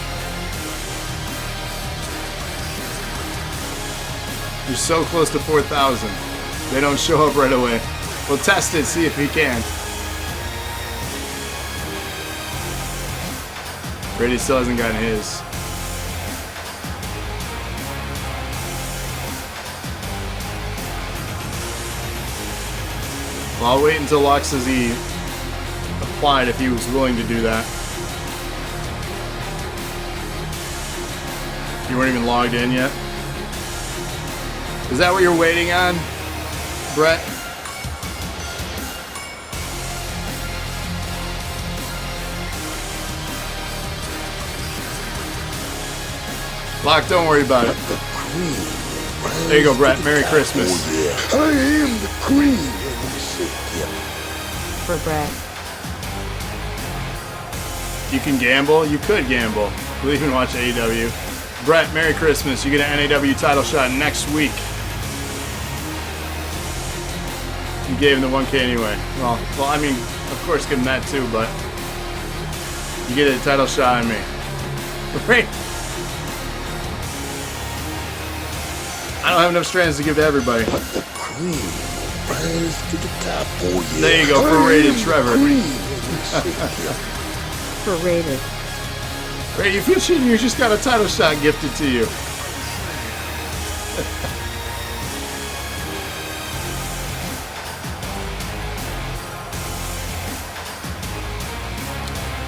You're so close to 4,000. They don't show up right away. We'll test it, see if he can. Brady still hasn't gotten his. Well, I'll wait until Locke says he applied if he was willing to do that. You weren't even logged in yet? Is that what you're waiting on, Brett? Locke, don't worry about it. There you go, Brett. Merry Christmas. Oh, yeah. I am the cream. For Brett. You can gamble? You could gamble. We'll even watch AEW. Brett, Merry Christmas. You get an NAW title shot next week. You gave him the 1K anyway. Well, I mean, of course, give him that too, but you get a title shot on me. Right? I don't have enough strands to give to everybody. But the cream rise to the top. Oh, yeah. There you go, for rated Trevor. For rated. Right, if you're cheating, you just got a title shot gifted to you.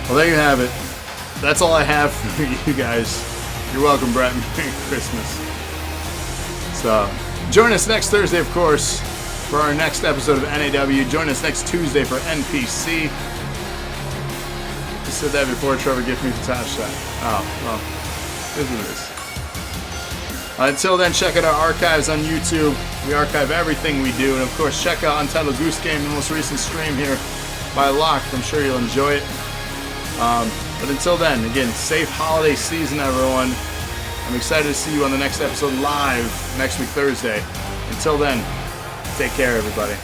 Well, there you have it. That's all I have for you guys. You're welcome, Brett. Merry Christmas. So, join us next Thursday, of course, for our next episode of NAW. Join us next Tuesday for NPC. Just said that before Trevor gave me the top shot. Oh, well, isn't this? Until then, check out our archives on YouTube. We archive everything we do. And, of course, check out Untitled Goose Game, the most recent stream here by Locke. I'm sure you'll enjoy it. But until then, again, safe holiday season, everyone. I'm excited to see you on the next episode live next week, Thursday. Until then, take care, everybody.